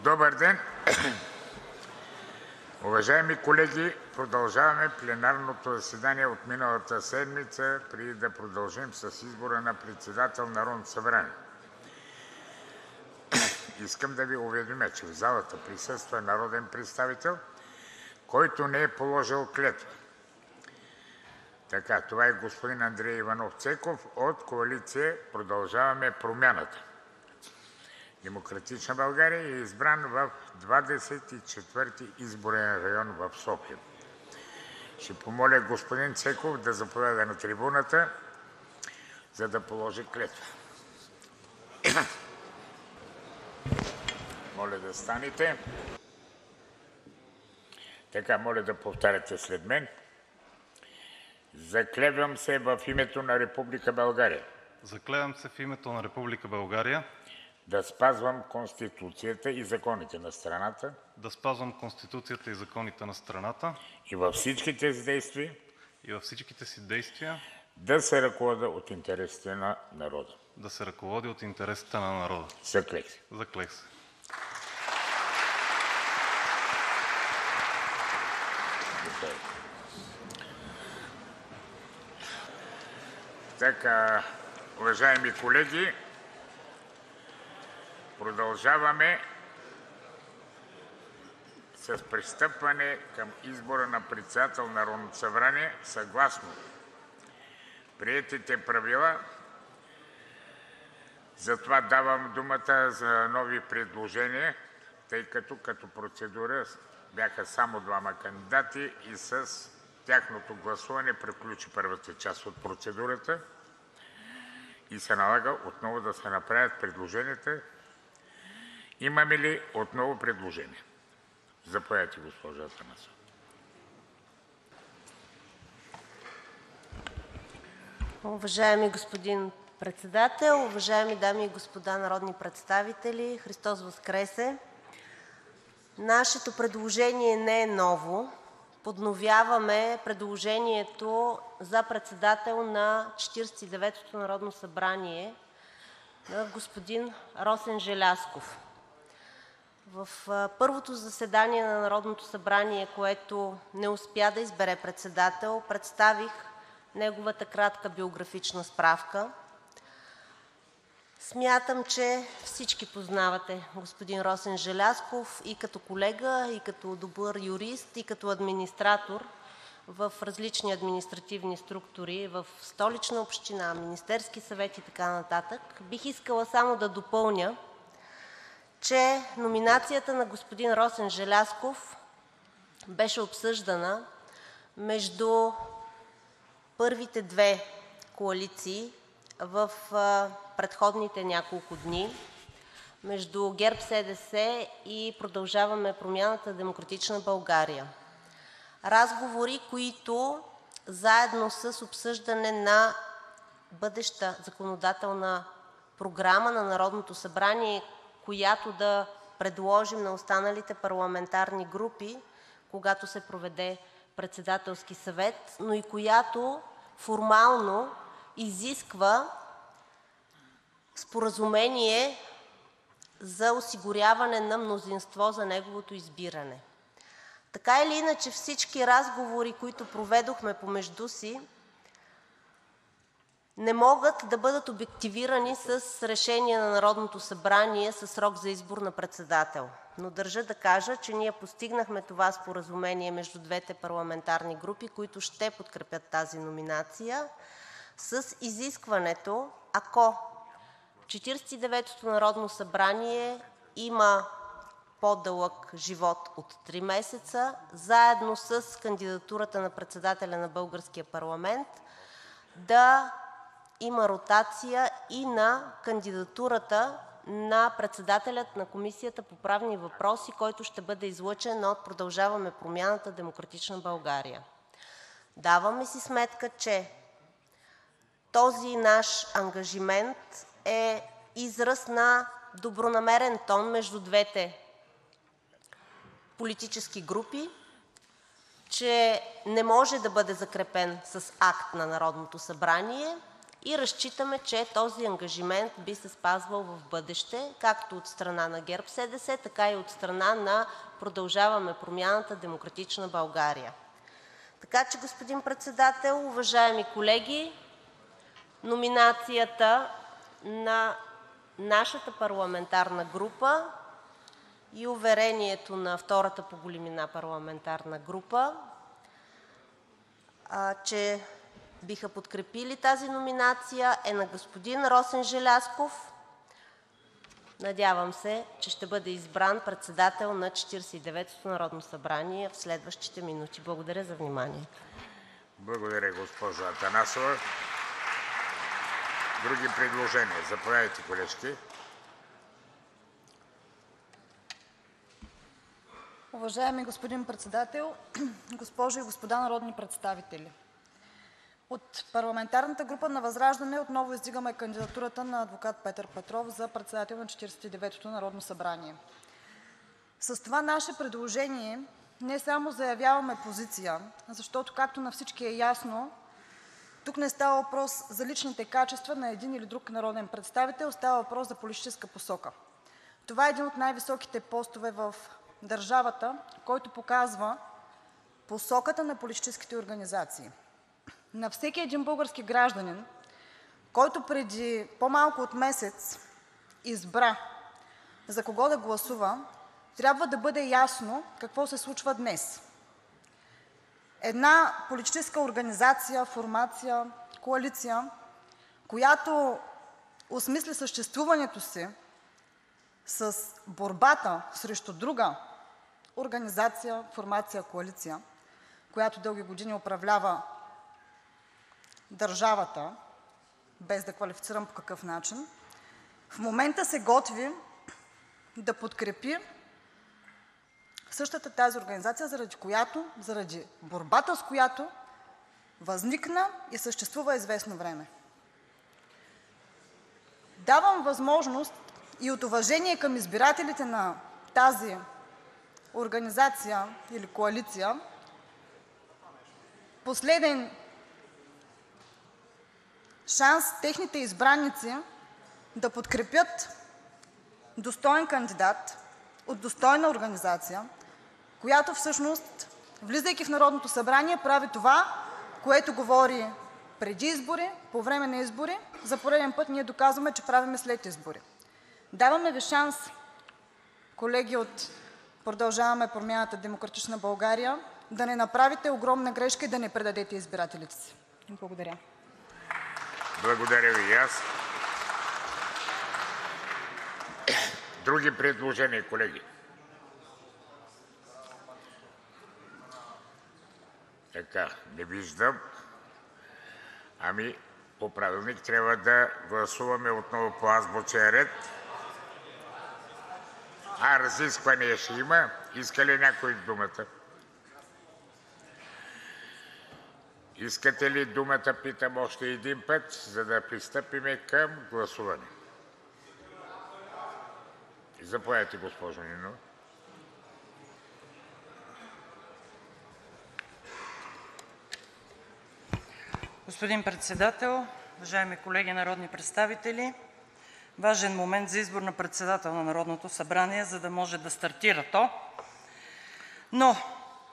Добър ден! Уважаеми колеги, продължаваме пленарното заседание от миналата седмица, преди да продължим с избора на председател на Народното събрание. Искам да Ви уведомя, че в залата присъства народен представител, който не е положил клетва. Това е господин Андрей Иванов Цеков от коалиция „Продължаваме Промяната“. „Демократична България“ е избран в 24-ти изборен район в София. Ще помоля господин Цеков да заповяда на трибуната, за да положи клетва. Моля да станете. Моля да повтаряте след мен. Заклевам се в името на Република България. Заклевам се в името на Република България да спазвам Конституцията и законите на страната. Да спазвам Конституцията и законите на страната. И във всичките си действия. Да се ръководя от интересите на народа. Да се ръководя от интересите на народа. Заклех се. Заклех се. Уважаеми колеги, продължаваме с пристъпване към избора на председател на Народното събрание съгласно приетите правила. Затова давам думата за нови предложения, тъй като процедура бяха само двама кандидати и с тяхното гласуване приключи първата част от процедурата и се налага отново да се направят предложенията. Имаме ли отново предложения? Заповядайте, госпожо Атанасова. Уважаеми господин Председател, уважаеми дами и господа народни представители, Христос Воскресе! Нашето предложение не е ново. Подновяваме предложението за председател на 49-ото народно събрание на господин Росен Желязков. В първото заседание на Народното събрание, което не успя да избере председател, представих неговата кратка биографична справка. Смятам, че всички познавате господин Росен Желязков и като колега, и като добър юрист, и като администратор в различни административни структури в Столична община, Министерски съвет и така нататък. Бих искала само да допълня, че номинацията на господин Росен Желязков беше обсъждана между първите две коалиции в предходните няколко дни между ГЕРБ-СДС и „Продължаваме Промяната“ – „Демократична България“. Разговори, които заедно с обсъждане на бъдеща законодателна програма на Народното събрание, която да предложим на останалите парламентарни групи, когато се проведе Председателски съвет, но и която формално изисква споразумение за осигуряване на мнозинство за неговото избиране. Така или иначе всички разговори, които проведохме помежду си, не могат да бъдат обективирани с решение на Народното събрание със срок за избор на председател. Но държа да кажа, че ние постигнахме това споразумение между двете парламентарни групи, които ще подкрепят тази номинация, с изискването, ако 49-ото народно събрание има по-дълъг живот от 3 месеца, заедно с кандидатурата на председателя на българския парламент да има ротация и на кандидатурата на председателя на Комисията по правни въпроси, който ще бъде излъчен от „Продължаваме Промяната“ – „Демократична България“. Даваме си сметка, че този наш ангажимент е израз на добронамерен тон между двете политически групи, че не може да бъде закрепен с акт на Народното събрание и разчитаме, че този ангажимент би се спазвал в бъдеще както от страна на ГЕРБ-СДС, така и от страна на „Продължаваме Промяната – Демократична България“. Така че, господин Председател, уважаеми колеги, номинацията на нашата парламентарна група и уверението на втората по големина парламентарна група, че биха подкрепили тази номинация, е на господин Росен Желязков. Надявам се, че ще бъде избран председател на 49-ото народно събрание в следващите минути. Благодаря за вниманието. Благодаря, госпожо Атанасова. Други предложения? Заповядайте, колежки. Уважаеми господин Председател, госпожи и господа народни представители! От парламентарната група на ВЪЗРАЖДАНЕ отново издигаме кандидатурата на адвокат Петър Петров за председател на 49-ото народно събрание. С това наше предложение не само заявяваме позиция, защото, както на всички е ясно, тук не става въпрос за личните качества на един или друг народен представител, става въпрос за политическа посока. Това е един от най-високите постове в държавата, който показва посоката на политическите организации. На всеки един български гражданин, който преди по-малко от месец избра за кого да гласува, трябва да бъде ясно какво се случва днес. Една политическа организация, формация, коалиция, която осмисли съществуването си с борбата срещу друга организация, формация, коалиция, която дълги години управлява държавата, без да квалифицирам по какъв начин, в момента се готви да подкрепи същата тази организация, заради борбата с която възникна и съществува известно време. Давам възможност и от уважение към избирателите на тази организация или коалиция последен шанс техните избраници да подкрепят достоен кандидат от достойна организация, която всъщност, влизайки в Народното събрание, прави това, което говори преди избори, по време на избори. За пореден път ние доказваме, че правим след избори. Даваме ви шанс, колеги от „Продължаваме Промяната – Демократична България“, да не направите огромна грешка и да не предадете избирателите си. Благодаря. Благодаря ви и аз. Други предложения, колеги? Така, не виждам. По правилник трябва да гласуваме отново по азбучен ред. Разисквания ще има. Иска ли някой думата? Искате ли думата, питам още един път, за да пристъпим към гласуване? Заповядайте, госпожо Нинова. Господин Председател, уважаеми колеги народни представители! Важен момент за избор на председател на Народното събрание, за да може да стартира то. Но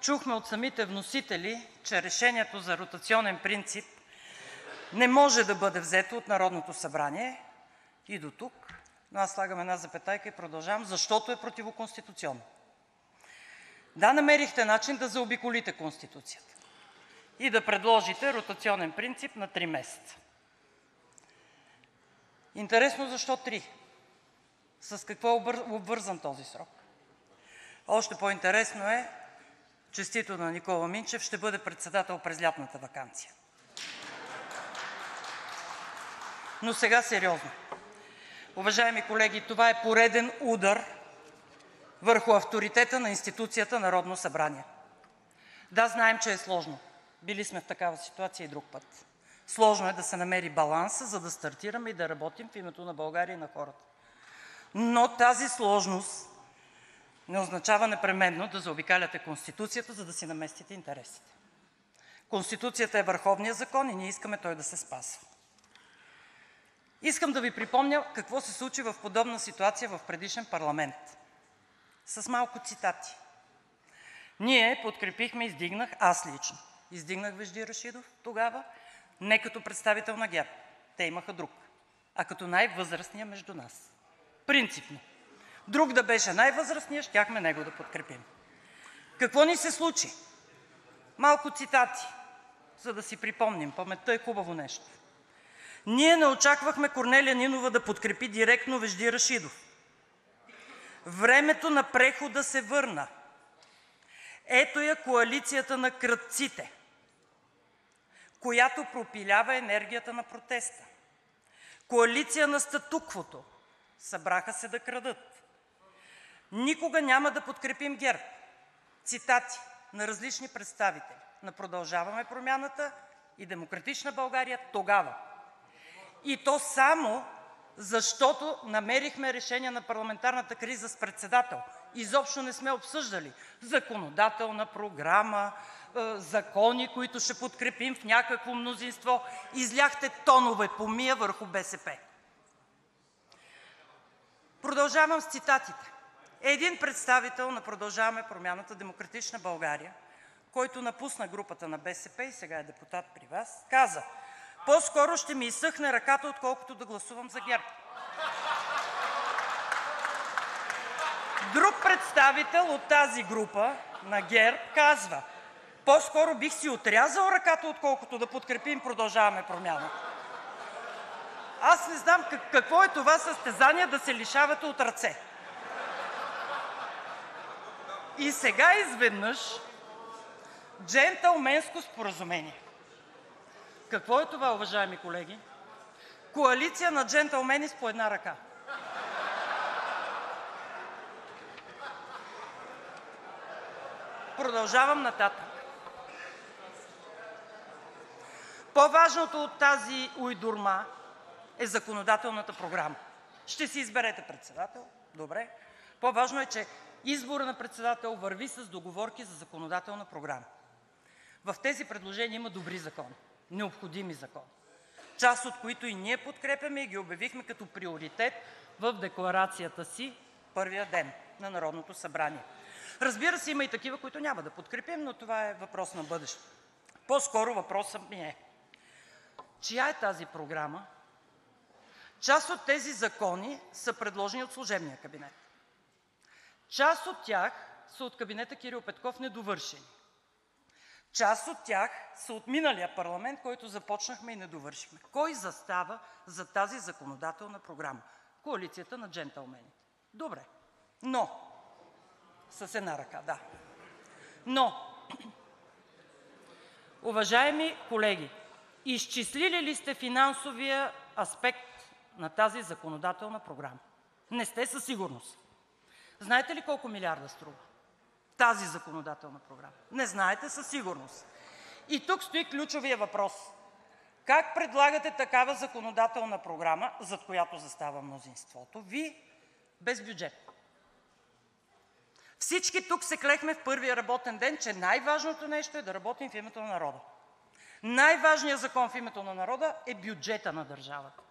чухме от самите вносители, че решението за ротационен принцип не може да бъде взето от Народното събрание и дотук, но аз слагам една запетайка и продължавам, защото е противоконституционно. Да, намерихте начин да заобиколите Конституцията и да предложите ротационен принцип на 3 месеца. Интересно защо 3? С какво е обвързан този срок? Още по-интересно е, честито на Никола Минчев, ще бъде председател през лятната ваканция. Но сега сериозно. Уважаеми колеги, това е пореден удар върху авторитета на институцията Народно събрание. Да, знаем, че е сложно. Били сме в такава ситуация и друг път. Сложно е да се намери баланс, за да стартираме и да работим в името на България и на хората. Но тази сложност не означава непременно да заобикаляте Конституцията, за да си наместите интересите. Конституцията е върховният закон и ние искаме той да се спазва. Искам да Ви припомня какво се случи в подобна ситуация в предишен парламент с малко цитати. Ние подкрепихме, аз лично издигнах Вежди Рашидов тогава не като представител на ГЕРБ, те имаха друг, а като най-възрастния между нас. Принципно. Друг да беше най-възрастният, щяхме него да подкрепим. Какво ни се случи? Малко цитати, за да си припомним. Паметта е хубаво нещо. Ние не очаквахме Корнелия Нинова да подкрепи директно Вежди Рашидов. Времето на прехода се върна. Ето я коалицията на крадците, която пропилява енергията на протеста. Коалиция на статуквото. Събраха се да крадат. Никога няма да подкрепим ГЕРБ. Цитати на различни представители на „Продължаваме Промяната“ и „Демократична България“ тогава. И то само защото намерихме решение на парламентарната криза с председател. Изобщо не сме обсъждали законодателна програма, закони, които ще подкрепим в някакво мнозинство. Изляхте тонове помия върху БСП. Продължавам с цитатите. Един представител на „Продължаваме Промяната“ – „Демократична България“, който напусна групата на БСП и сега е депутат при Вас, каза: „По-скоро ще ми изсъхне ръката, отколкото да гласувам за ГЕРБ.“ Друг представител от тази група на ГЕРБ казва: „По-скоро бих си отрязал ръката, отколкото да подкрепим „Продължаваме Промяната.“ Аз не знам какво е това състезание да се лишавате от ръце. И сега изведнъж джентълменско споразумение. Какво е това, уважаеми колеги? Коалиция на джентълмени с по една ръка. Продължавам нататък. По-важното от тази уйдурма е законодателната програма. Ще си изберете председател, добре. По-важно е, че изборът на председател върви с договорки за законодателна програма. В тези предложения има добри закони, необходими закони, част от които и ние подкрепяме и ги обявихме като приоритет в декларацията си първия ден на Народното събрание. Разбира се, има и такива, които няма да подкрепим, но това е въпрос на бъдеще. По-скоро въпросът ми е: чия е тази програма? Част от тези закони са предложени от служебния кабинет. Част от тях са от кабинета Кирил Петков недовършени. Част от тях са от миналия парламент, който започнахме и не довършихме. Кой застава зад тази законодателна програма? Коалицията на джентълмените. Добре, но с една ръка, да. Но, уважаеми колеги, изчислили ли сте финансовия аспект на тази законодателна програма? Не сте със сигурност. Знаете ли колко милиарда струва тази законодателна програма? Не знаете със сигурност. И тук стои ключовият въпрос: как предлагате такава законодателна програма, зад която застава мнозинството Ви, без бюджет? Всички тук се клехме в първия работен ден, че най-важното нещо е да работим в името на народа. Най-важният закон в името на народа е бюджетът на държавата,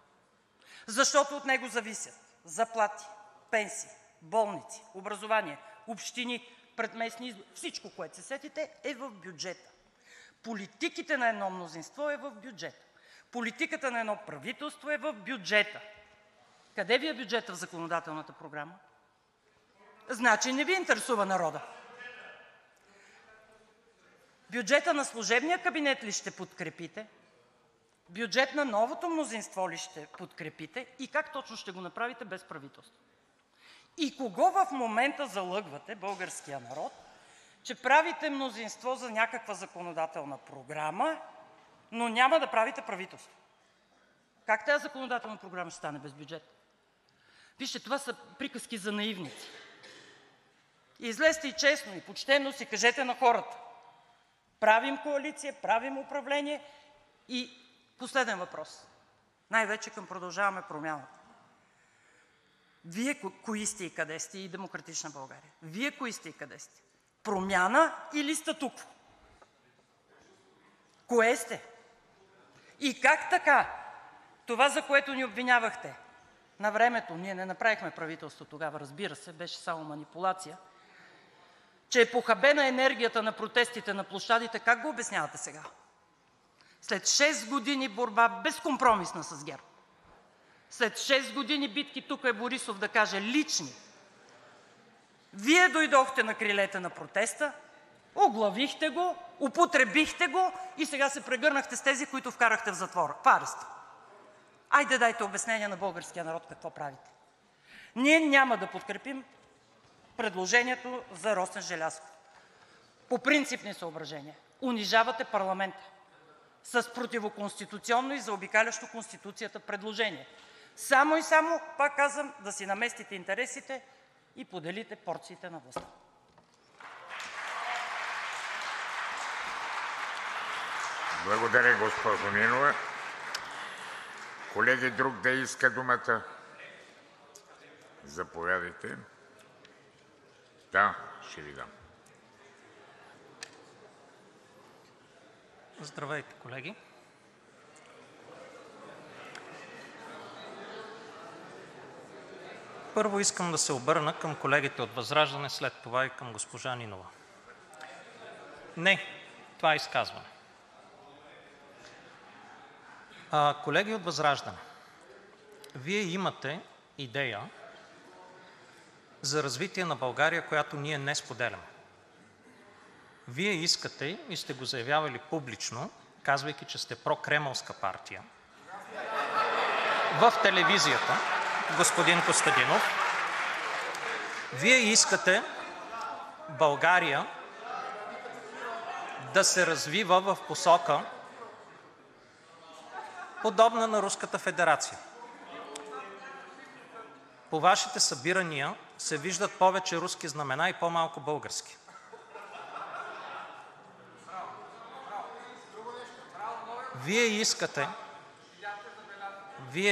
защото от него зависят заплати, пенсии, болници, образование, общини, предместни избори. Всичко, което се сетите, е в бюджета. Политиките на едно мнозинство е в бюджета. Политиката на едно правителство е в бюджета. Къде Ви е бюджетът в законодателната програма? Значи не Ви интересува народа. Бюджета на служебния кабинет ли ще подкрепите? Бюджет на новото мнозинство ли ще подкрепите и как точно ще го направите без правителство? И кого в момента залъгвате, българския народ, че правите мнозинство за някаква законодателна програма, но няма да правите правителство? Как тази законодателна програма ще стане без бюджет? Вижте, това са приказки за наивници. Излезте и честно, и почтено си кажете на хората: правим коалиция, правим управление. И последен въпрос, най-вече към „Продължаваме Промяната“. Вие кои сте и къде сте, и „Демократична България“? Вие кои сте и къде сте? Промяна или статукво? Кое сте? И как така Това, за което ни обвинявахте навремето, ние не направихме правителство тогава, разбира се, беше само манипулация, че е похабена енергията на протестите на площадите, как го обяснявате сега? След 6 години борба безкомпромисна с ГЕРБ, след 6 години битки, тук е Борисов да каже лични, Вие дойдохте на крилете на протеста, оглавихте го, употребихте го и сега се прегърнахте с тези, които вкарахте в затвора, в ареста. Айде, дайте обяснение на българския народ какво правите. Ние няма да подкрепим предложението за Росен Желязков по принципни съображения. Унижавате парламента с противоконституционно и заобикалящо Конституцията предложение. Само и само, пак казвам, да си наместите интересите и поделите порциите на властта. Благодаря, госпожо Нинова. Колеги, друг да иска думата? Заповядайте. Да, ще ви дам. Здравейте, колеги! Първо искам да се обърна към колегите от ВЪЗРАЖДАНЕ, след това и към госпожа Нинова. Не, това е изказване. Колеги от ВЪЗРАЖДАНЕ, Вие имате идея за развитие на България, която ние не споделяме. Вие искате и сте го заявявали публично, казвайки, че сте прокремълска партия, в телевизията, господин Костадинов, Вие искате България да се развива в посока, подобна на Руската федерация. По Вашите събирания се виждат повече руски знамена и по-малко български. Вие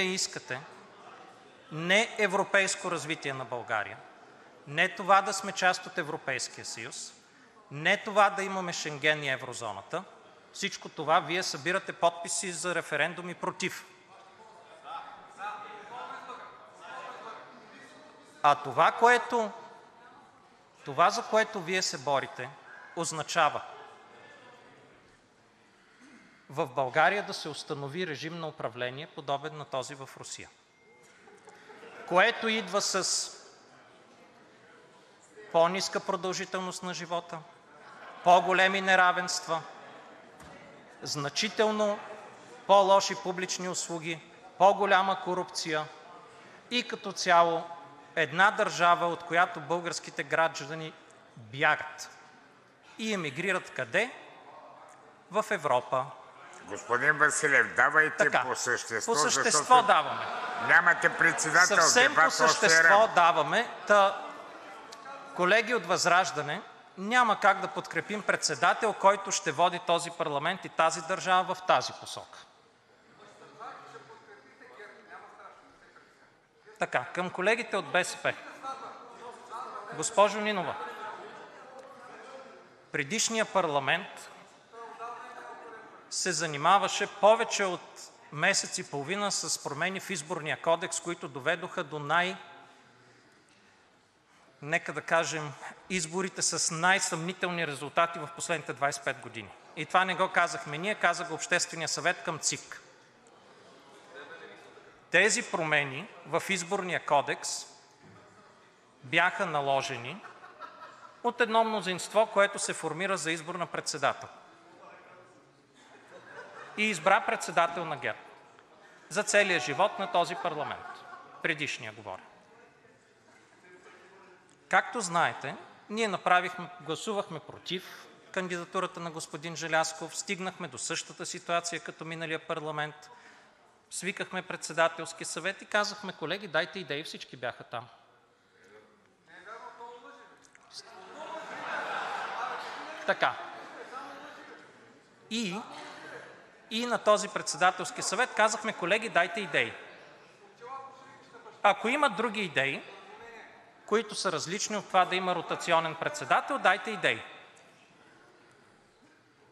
искате не европейско развитие на България, не това да сме част от Европейския съюз, не това да имаме Шенген и еврозоната. Всичко това Вие събирате подписи за референдуми против. А това, за което Вие се борите, означава в България да се установи режим на управление, подобен на този в Русия, което идва с по-ниска продължителност на живота, по-големи неравенства, значително по-лоши публични услуги, по-голяма корупция и като цяло една държава, от която българските граждани бягат и емигрират къде? В Европа. Господин Василев, давайте така, по същество, по същество даваме. Нямате председател. Съвсем по същество даваме. Колеги от ВЪЗРАЖДАНЕ, няма как да подкрепим председател, който ще води този парламент и тази държава в тази посока. Така, към колегите от БСП. Госпожо Нинова, предишният парламент се занимаваше повече от месец и половина с промени в Изборния кодекс, които доведоха до нека да кажем, изборите с най-съмнителни резултати в последните 25 години. И това не го казахме ние, каза го Обществения съвет към ЦИК. Тези промени в Изборния кодекс бяха наложени от едно мнозинство, което се формира за избор на председател. И избра председател на ГЕРБ за целия живот на този парламент. Предишния говоря. Както знаете, ние гласувахме против кандидатурата на господин Желязков, стигнахме до същата ситуация като миналия парламент, свикахме председателски съвет и казахме: колеги, дайте идеи, всички бяха там. Така. И на този председателски съвет казахме: колеги, дайте идеи. Ако има други идеи, които са различни от това да има ротационен председател, дайте идеи.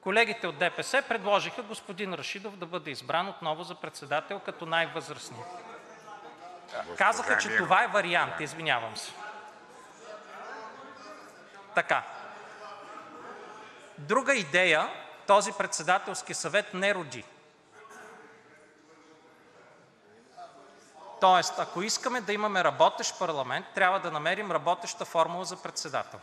Колегите от ДПС предложиха господин Рашидов да бъде избран отново за председател като най-възрастния. Казаха, че това е вариант, извинявам се. Така. Друга идея този председателски съвет не роди. Тоест, ако искаме да имаме работещ парламент, трябва да намерим работеща формула за председател.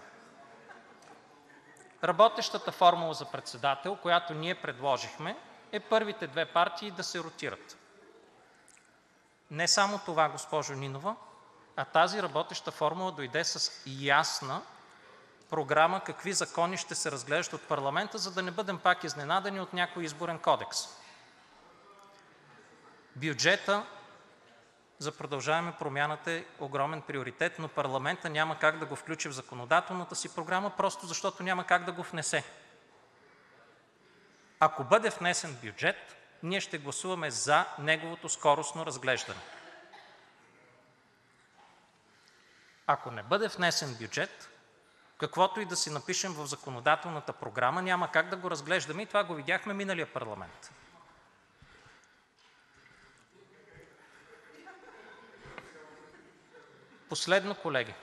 Работещата формула за председател, която ние предложихме, е първите две партии да се ротират. Не само това, госпожо Нинова, а тази работеща формула дойде с ясна програма какви закони ще се разглеждат от парламента, за да не бъдем пак изненадани от някой изборен кодекс. Бюджета за „Продължаваме Промяната“ е огромен приоритет, но парламентът няма как да го включи в законодателната си програма, просто защото няма как да го внесе. Ако бъде внесен бюджет, ние ще гласуваме за неговото скоростно разглеждане. Ако не бъде внесен бюджет, каквото и да си напишем в законодателната програма, няма как да го разглеждаме и това го видяхме миналия парламент. Последно, колеги.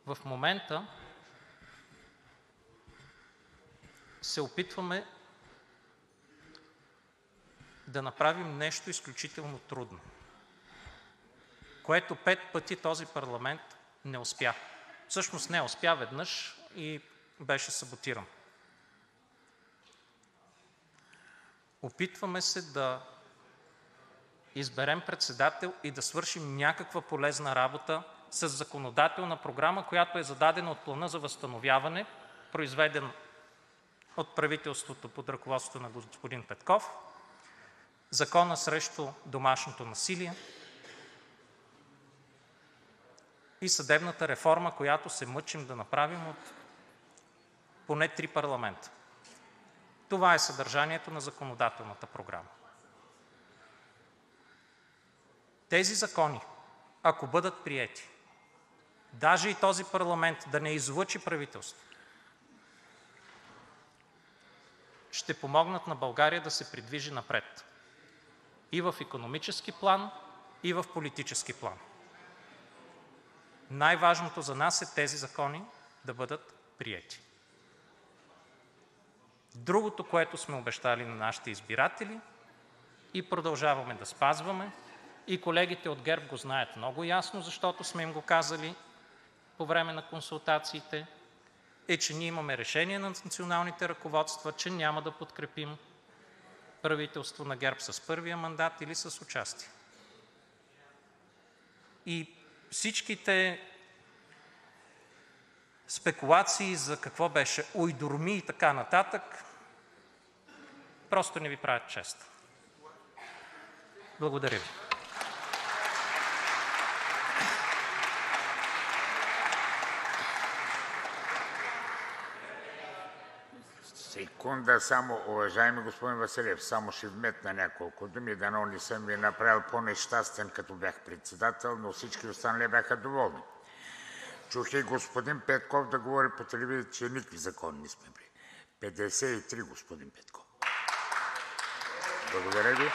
В момента се опитваме да направим нещо изключително трудно, което 5 пъти този парламент не успя. Всъщност не успя веднъж и беше саботиран. Опитваме се да изберем председател и да свършим някаква полезна работа със законодателна програма, която е зададена от Плана за възстановяване, произведен от правителството под ръководството на господин Петков, Закона срещу домашното насилие и съдебната реформа, която се мъчим да направим от поне 3 парламента. Това е съдържанието на законодателната програма. Тези закони, ако бъдат приети, даже и този парламент да не излъчи правителство, ще помогнат на България да се придвижи напред и в икономически план, и в политически план. Най-важното за нас е тези закони да бъдат приети. Другото, което сме обещали на нашите избиратели и продължаваме да спазваме, и колегите от ГЕРБ го знаят много ясно, защото сме им го казали по време на консултациите, е, че ние имаме решение на националните ръководства, че няма да подкрепим правителство на ГЕРБ с първия мандат или с участие. И всичките спекулации за какво беше уйдурми и така нататък просто не ви правят чест. Благодаря ви. Секунда само, уважаеми господин Василев, само ще вметна няколко думи, дано не съм ви направил по-нещастен, като бях председател, но всички останали бяха доволни. Чух и господин Петков да говори по телевизията, че никакви закони не сме приели. 53, господин Петков. Благодаря ви.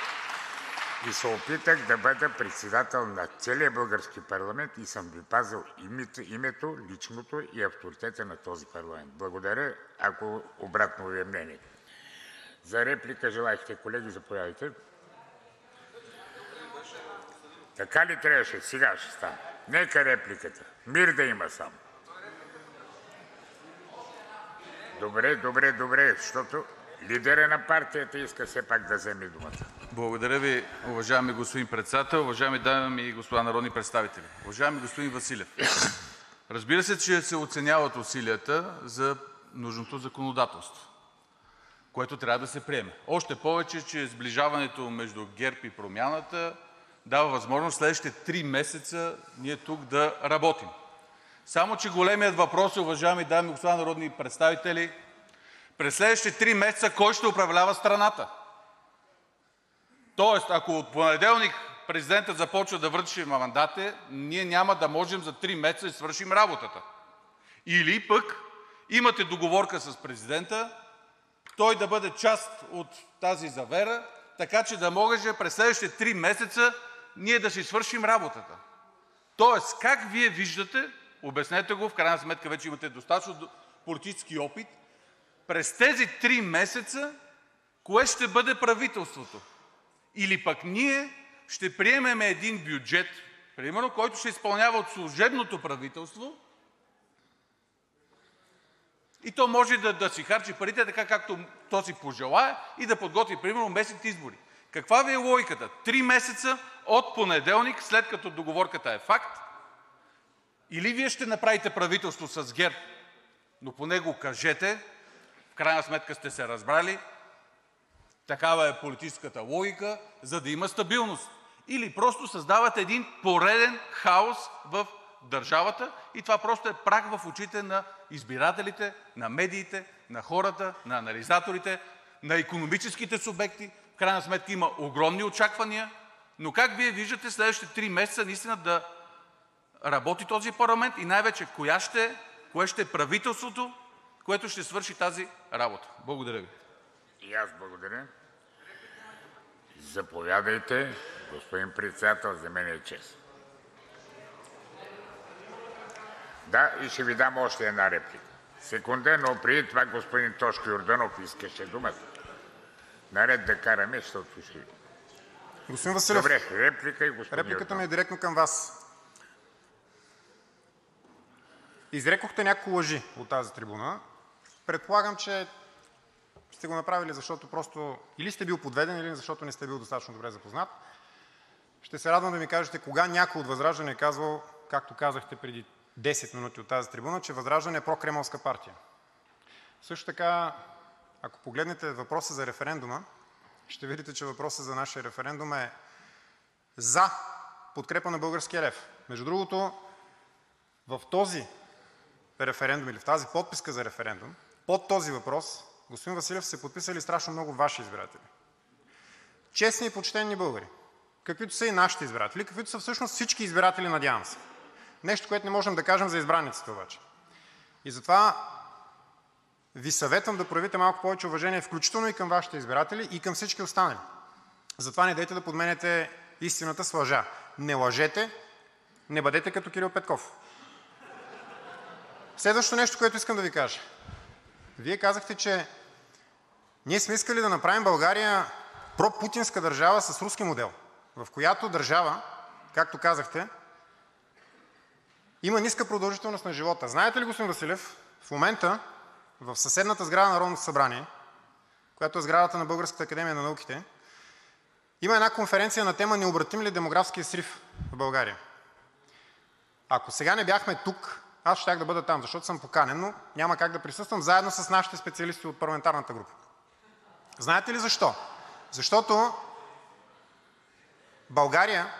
И се опитах да бъда председател на целия български парламент и съм ви пазил името, личното и авторитета на този парламент. Благодаря, ако обратно ви е мнение. За реплика желаехте, колеги, заповядайте. Така ли трябваше? Сега ще стане. Нека репликата. Мир да има само. Добре, защото лидера на партията иска все пак да вземе думата. Благодаря Ви, уважаеми господин Председател, уважаеми дами и господа народни представители! Уважаеми господин Василев, разбира се, че се оценяват усилията за нужното законодателство, което трябва да се приеме. Още повече, че сближаването между ГЕРБ и Промяната дава възможност следващите 3 месеца ние тук да работим. Само че големият въпрос, уважаеми дами и господа народни представители, през следващите 3 месеца кой ще управлява страната? Тоест, ако от понеделник президентът започва да връчи мандати, ние няма да можем за 3 месеца да свършим работата. Или пък имате договорка с президента, той да бъде част от тази завера, така че да може през следващите 3 месеца ние да си свършим работата. Тоест, как Вие виждате, обяснете го, в крайна сметка вече имате достатъчно политически опит, през тези 3 месеца кое ще бъде правителството? Или пък ние ще приемем един бюджет, примерно, който ще изпълнява от служебното правителство и то може да си харчи парите така, както то си пожелае и да подготви, примерно, местните избори. Каква Ви е логиката? 3 месеца от понеделник, след като договорката е факт, или Вие ще направите правителство с ГЕРБ, но поне го кажете, в крайна сметка сте се разбрали, такава е политическата логика, за да има стабилност. Или просто създавате един пореден хаос в държавата и това просто е прах в очите на избирателите, на медиите, на хората, на анализаторите, на икономическите субекти. В крайна сметка има огромни очаквания, но как Вие виждате следващите 3 месеца наистина да работи този парламент и най-вече кое ще е правителството, което ще свърши тази работа? Благодаря Ви. И аз благодаря. Заповядайте, господин председател, за мен е чест. Да, и ще ви дам още една реплика. Секунда, но преди това господин Тошко Йорданов искаше думата. Наред да караме, защото ще... Господин Василев, добре, реплика и господин репликата ми е Йорданов. директно към Вас. Изрекохте няколко лъжи от тази трибуна. Предполагам, че сте го направили, защото просто или сте бил подведен, или защото не сте бил достатъчно добре запознат. Ще се радвам да ми кажете кога някой от ВЪЗРАЖДАНЕ е казвал, както казахте преди 10 минути от тази трибуна, че ВЪЗРАЖДАНЕ е прокремълска партия. Също така, ако погледнете въпроса за референдума, ще видите, че въпросът за нашия референдум е за подкрепа на българския лев. Между другото, в този референдум или в тази подписка за референдум, под този въпрос, господин Василев, се подписали страшно много Ваши избиратели. Честни и почтени българи, каквито са и нашите избиратели, каквито са всъщност всички избиратели, надявам се. Нещо, което не можем да кажем за избраниците обаче. И затова Ви съветвам да проявите малко повече уважение, включително и към Вашите избиратели, и към всички останали. Затова не дейте да подменяте истината с лъжа. Не лъжете, не бъдете като Кирил Петков. Следващото нещо, което искам да Ви кажа. Вие казахте, че ние сме искали да направим България пропутинска държава с руски модел, в която държава, както казахте, има ниска продължителност на живота. Знаете ли, господин Василев, в момента в съседната сграда на Народното събрание, която е сградата на Българската академия на науките, има една конференция на тема „Необратим ли демографския срив в България?“ Ако сега не бяхме тук, аз щях да бъда там, защото съм поканен, но няма как да присъствам заедно с нашите специалисти от парламентарната група. Знаете ли защо? Защото България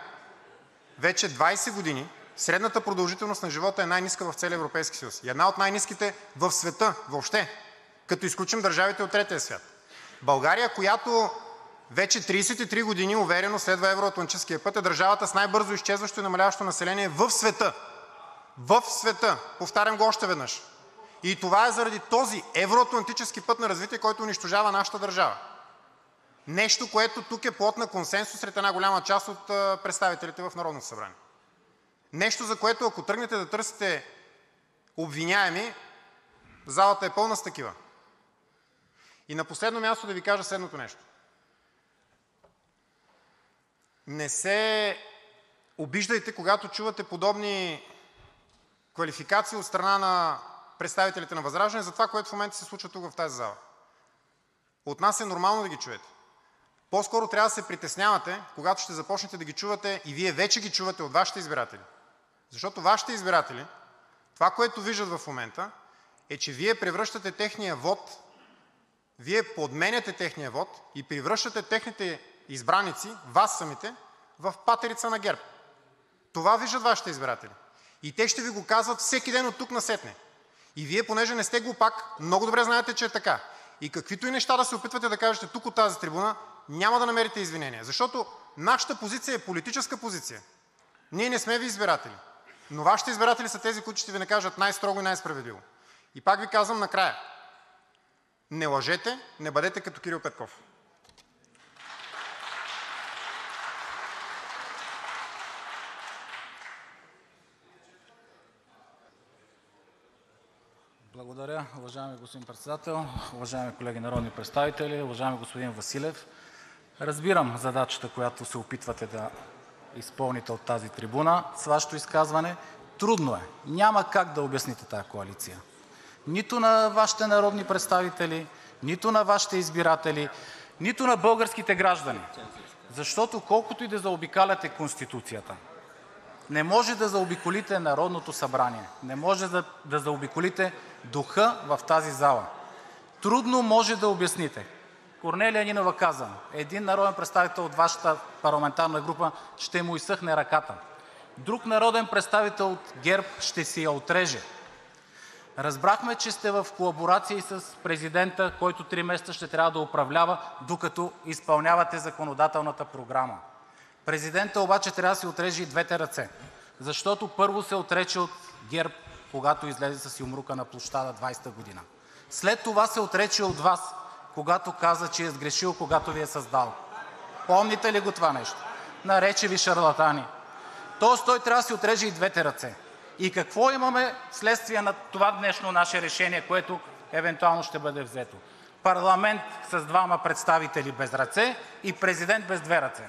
вече 20 години средната продължителност на живота е най-ниска в целия Европейски съюз и една от най-ниските в света въобще, като изключим държавите от третия свят. България, която вече 33 години уверено следва евроатлантическия път, е държавата с най-бързо изчезващо и намаляващо население в света. В света! Повтарям го още веднъж. И това е заради този евроатлантически път на развитие, който унищожава нашата държава. Нещо, което тук е плод на консенсус сред една голяма част от представителите в Народното събрание. Нещо, за което, ако тръгнете да търсите обвиняеми, залата е пълна с такива. И на последно място да Ви кажа следното нещо. Не се обиждайте, когато чувате подобни квалификации от страна на представителите на ВЪЗРАЖДАНЕ за това, което в момента се случва тук в тази зала. От нас е нормално да ги чуете. По-скоро трябва да се притеснявате, когато ще започнете да ги чувате, и Вие вече ги чувате от Вашите избиратели. Защото Вашите избиратели, това, което виждат в момента, е, че Вие превръщате техния вот, Вие подменяте техния вот и превръщате техните избраници, Вас самите, в патерица на ГЕРБ. Това виждат Вашите избиратели. И те ще Ви го казват всеки ден от тук насетне. И Вие, понеже не сте глупак, много добре знаете, че е така. И каквито и неща да се опитвате да кажете тук от тази трибуна, няма да намерите извинения. Защото нашата позиция е политическа позиция. Ние не сме Ви избиратели. Но Вашите избиратели са тези, които ще Ви накажат най-строго и най-справедливо. И пак ви казвам накрая: не лъжете, не бъдете като Кирил Петков. Благодаря, уважаеми господин Председател. Уважаеми колеги народни представители! Уважаеми господин Василев, разбирам задачата, която се опитвате да изпълните от тази трибуна с Вашето изказване. Трудно е, няма как да обясните тази коалиция нито на Вашите народни представители, нито на Вашите избиратели, нито на българските граждани. Защото колкото и да заобикаляте Конституцията, не може да заобиколите Народното събрание, не може да заобиколите духа в тази зала. Трудно може да обясните. Корнелия Нинова каза: един народен представител от Вашата парламентарна група ще му изсъхне ръката. Друг народен представител от ГЕРБ ще си я отреже. Разбрахме, че сте в колаборация и с президента, който 3 месеца ще трябва да управлява, докато изпълнявате законодателната програма. Президентът обаче трябва да си отреже и двете ръце, защото първо се отрече от ГЕРБ, когато излезе с юмрука на площада 2020 година. След това се отрече от Вас, когато каза, че е сгрешил, когато Ви е създал. Помните ли го това нещо? Нарече Ви шарлатани. Тоест той трябва да си отреже и двете ръце. И какво имаме вследствие на това днешно наше решение, което евентуално ще бъде взето? Парламент с 2 представители без ръце и президент без 2 ръце.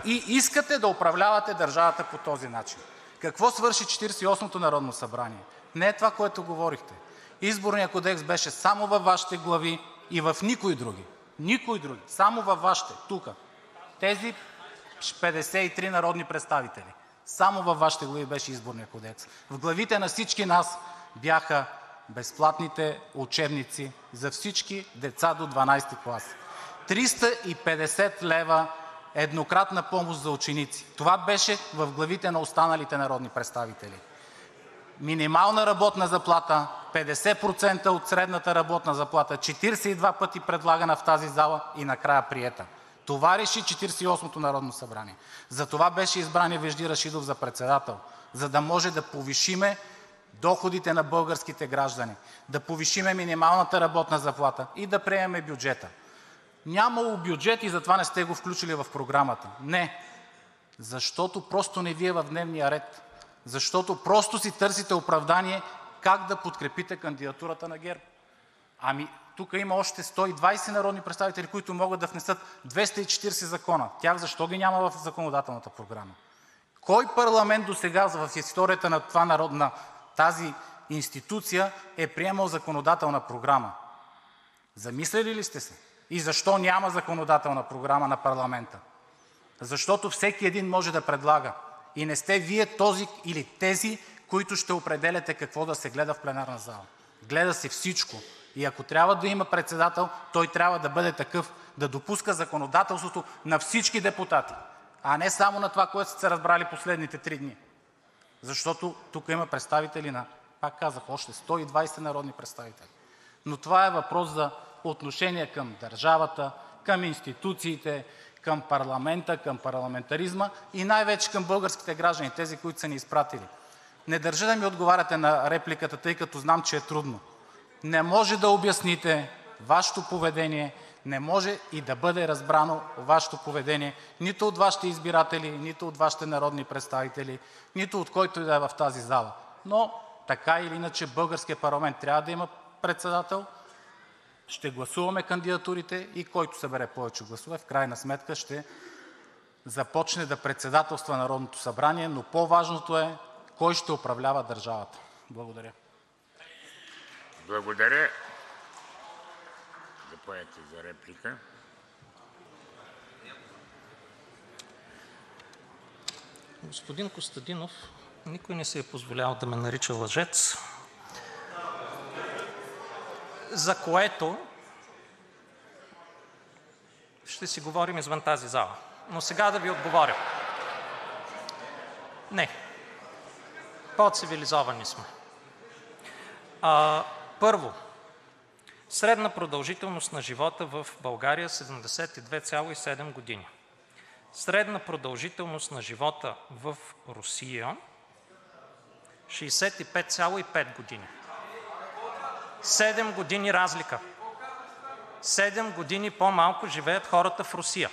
И искате да управлявате държавата по този начин. Какво свърши 48-то народно събрание? Не е това, което говорихте. Изборният кодекс беше само във Вашите глави и в никой други. Никой други. Само във Вашите. Тук. Тези 53 народни представители. Само във Вашите глави беше Изборният кодекс. В главите на всички нас бяха безплатните учебници за всички деца до 12-ти клас. 350 лв. еднократна помощ за ученици. Това беше в главите на останалите народни представители. Минимална работна заплата 50% от средната работна заплата, 42 пъти предлагана в тази зала и накрая приета. Това реши 48-то народно събрание. Затова беше избран и Вежди Рашидов за председател, за да може да повишиме доходите на българските граждани, да повишиме минималната работна заплата и да приемем бюджета. Нямало бюджет и затова не сте го включили в програмата. Не, защото просто не Ви е в дневния ред. Защото просто си търсите оправдание как да подкрепите кандидатурата на ГЕРБ. Ами тук има още 120 народни представители, които могат да внесат 240 закона. Тях защо ги няма в законодателната програма? Кой парламент досега в историята на тази институция е приемал законодателна програма? Замисляли ли сте се? И защо няма законодателна програма на парламента? Защото всеки един може да предлага. И не сте Вие този или тези, които ще определяте какво да се гледа в пленарна зала. Гледа се всичко. И ако трябва да има председател, той трябва да бъде такъв, да допуска законодателството на всички депутати, а не само на това, което сте се разбрали последните 3 дни. Защото тук има представители на, пак казах, още 120 народни представители. Но това е въпрос за отношение към държавата, към институциите, към парламента, към парламентаризма и най-вече към българските граждани, тези, които са ни изпратили. Не държа да ми отговаряте на репликата, тъй като знам, че е трудно. Не може да обясните Вашето поведение, не може и да бъде разбрано Вашето поведение нито от Вашите избиратели, нито от Вашите народни представители, нито от който и да е в тази зала. Но така или иначе българският парламент трябва да има председател. Ще гласуваме кандидатурите и който събере повече гласове, в крайна сметка ще започне да председателства Народното събрание, но по-важното е кой ще управлява държавата. Благодаря. Благодаря. Заповядайте за реплика. Господин Костадинов, никой не се е позволявал да ме нарича лъжец, за което ще си говорим извън тази зала. Но сега да Ви отговоря. Не. По-цивилизовани сме. Първо, средна продължителност на живота в България 72,7 години. Средна продължителност на живота в Русия 65,5 години. 7 години разлика. 7 години по-малко живеят хората в Русия.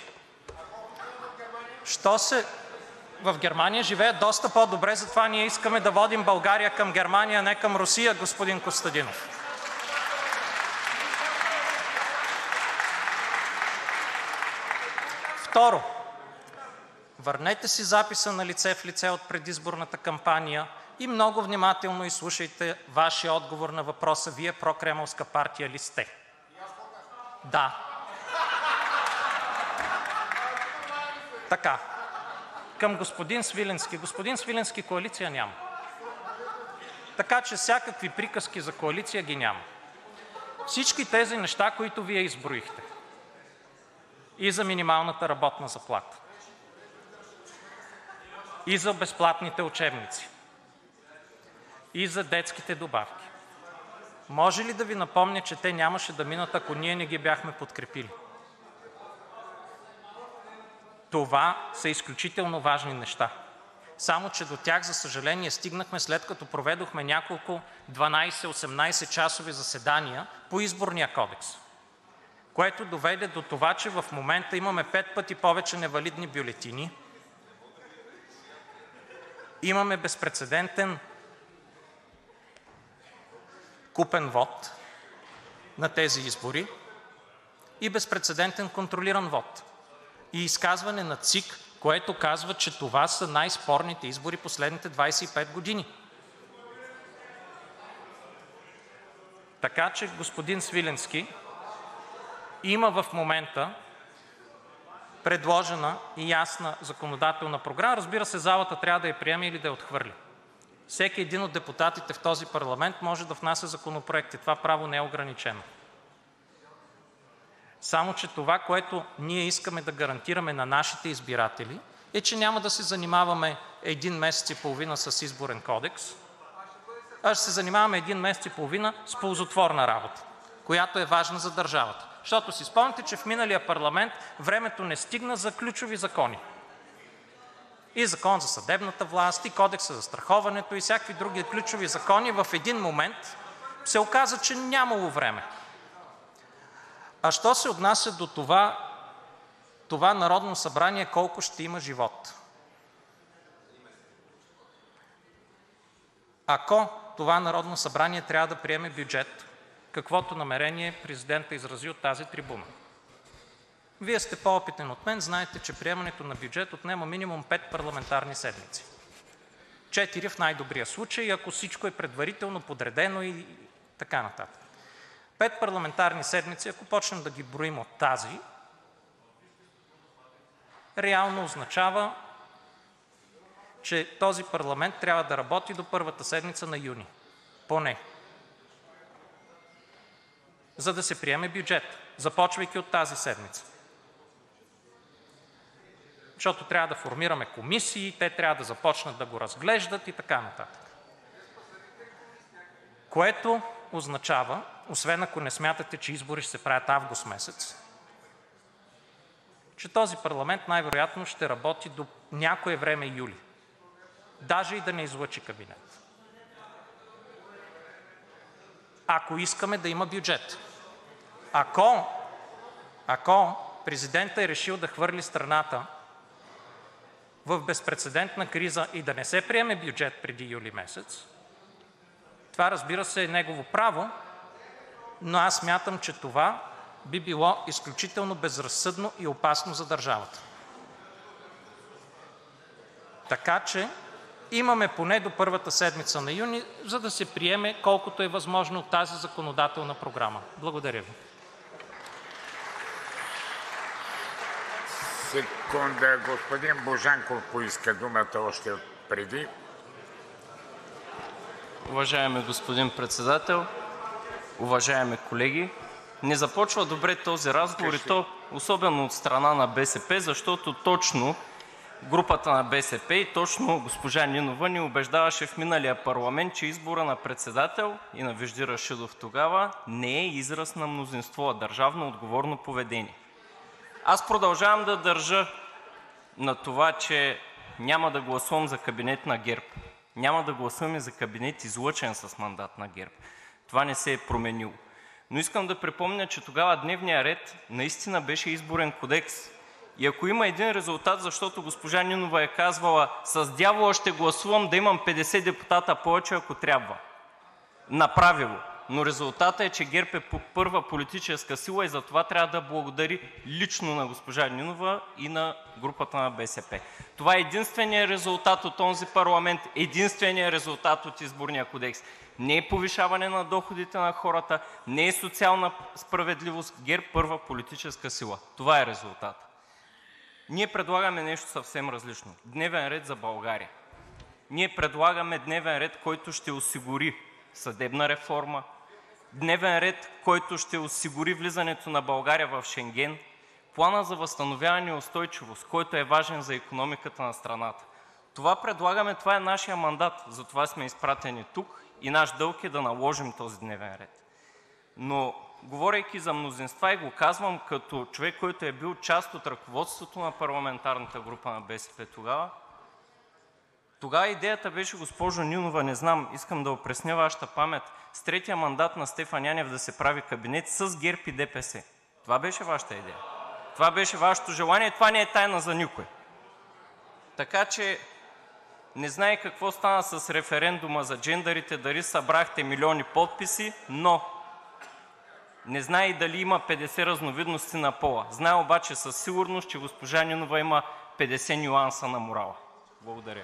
В Германия живеят доста по-добре, затова ние искаме да водим България към Германия, а не към Русия, господин Костадинов. Второ, върнете си записа на лице в лице от предизборната кампания и много внимателно изслушайте Вашия отговор на въпроса: Вие прокремълска партия ли сте? Да. Така. Към господин Свиленски. Господин Свиленски, коалиция няма. Така че всякакви приказки за коалиция ги няма. Всички тези неща, които Вие изброихте, и за минималната работна заплата, и за безплатните учебници, и за детските добавки, може ли да Ви напомня, че те нямаше да минат, ако ние не ги бяхме подкрепили? Това са изключително важни неща. Само че до тях, за съжаление, стигнахме след като проведохме няколко 12-18 часови заседания по Изборния кодекс, което доведе до това, че в момента имаме 5 пъти повече невалидни бюлетини, имаме безпрецедентен купен вот на тези избори и безпрецедентен контролиран вот. И изказване на ЦИК, което казва, че това са най-спорните избори последните 25 години. Така че, господин Свиленски, има в момента предложена и ясна законодателна програма. Разбира се, залата трябва да я приеме или да я отхвърли. Всеки един от депутатите в този парламент може да внася законопроекти. Това право не е ограничено. Само че това, което ние искаме да гарантираме на нашите избиратели, е, че няма да се занимаваме 1 месец и половина с Изборен кодекс, а ще се занимаваме 1 месец и половина с ползотворна работа, която е важна за държавата. Защото си спомняте, че в миналия парламент времето не стигна за ключови закони. И Закон за съдебната власт, и Кодекса за застраховането, и всякакви други ключови закони в един момент се оказа, че нямало време. А що се отнася до това Народно събрание колко ще има живот? Ако това Народно събрание трябва да приеме бюджет, каквото намерение президентът изрази от тази трибуна, Вие сте по-опитен от мен, знаете, че приемането на бюджет отнема минимум 5 парламентарни седмици. 4 в най-добрия случай, ако всичко е предварително подредено и така нататък. 5 парламентарни седмици, ако почнем да ги броим от тази, реално означава, че този парламент трябва да работи до първата седмица на юни. Поне. За да се приеме бюджет, започвайки от тази седмица. Защото трябва да формираме комисии, те трябва да започнат да го разглеждат и така нататък. Което означава, освен ако не смятате, че избори ще се правят август месец, че този парламент най-вероятно ще работи до някое време юли. Даже и да не излъчи кабинет. Ако искаме да има бюджет. Ако президентът е решил да хвърли страната в безпрецедентна криза и да не се приеме бюджет преди юли месец, това, разбира се, е негово право, но аз смятам, че това би било изключително безразсъдно и опасно за държавата. Така че имаме поне до първата седмица на юни, за да се приеме колкото е възможно от тази законодателна програма. Благодаря ви. Секунда, господин Божанков поиска думата още преди. Уважаеми господин Председател, уважаеми колеги! Не започва добре този разговор, и то особено от страна на БСП, защото точно групата на БСП и точно госпожа Нинова ни убеждаваше в миналия парламент, че изборът на председател и на Вежди Рашидов тогава не е израз на мнозинство, а държавно отговорно поведение. Аз продължавам да държа на това, че няма да гласувам за кабинет на ГЕРБ. Няма да гласуваме за кабинет, излъчен с мандат на ГЕРБ. Това не се е променило. Но искам да припомня, че тогава дневният ред наистина беше изборен кодекс. И ако има един резултат, защото госпожа Нинова е казвала: с дявола ще гласувам да имам 50 депутата повече, ако трябва. Направи го. Но резултатът е, че ГЕРБ е първа политическа сила и затова трябва да благодари лично на госпожа Нинова и на групата на БСП. Това е единственият резултат от онзи парламент, единственият резултат от Изборния кодекс. Не е повишаване на доходите на хората, не е социална справедливост. ГЕРБ първа политическа сила. Това е резултат. Ние предлагаме нещо съвсем различно. Дневен ред за България. Ние предлагаме дневен ред, който ще осигури съдебна реформа, дневен ред, който ще осигури влизането на България в Шенген, плана за възстановяване и устойчивост, който е важен за икономиката на страната. Това предлагаме, това е нашия мандат, затова сме изпратени тук и наш дълг е да наложим този дневен ред. Но говорейки за мнозинства, и го казвам като човек, който е бил част от ръководството на парламентарната група на БСП тогава идеята беше, госпожо Нинова, не знам, искам да опресня Вашата памет, с третия мандат на Стефан Янев да се прави кабинет с ГЕРБ и ДПС. Това беше Вашата идея. Това беше Вашето желание и това не е тайна за никой. Така че не знае какво стана с референдума за джендърите, дали събрахте милиони подписи, но не знае и дали има 50 разновидности на пола. Знае обаче със сигурност, че госпожа Нинова има 50 нюанса на морала. Благодаря.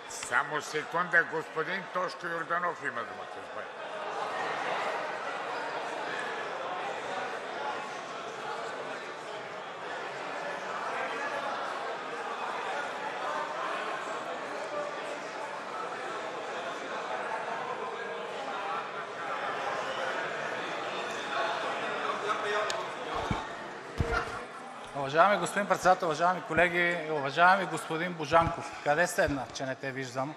Само секунда, господин Тошко Йорданов има думата. Уважаеми господин Председател, уважаеми колеги! Уважаеми господин Божанков, къде седна, че не те виждам?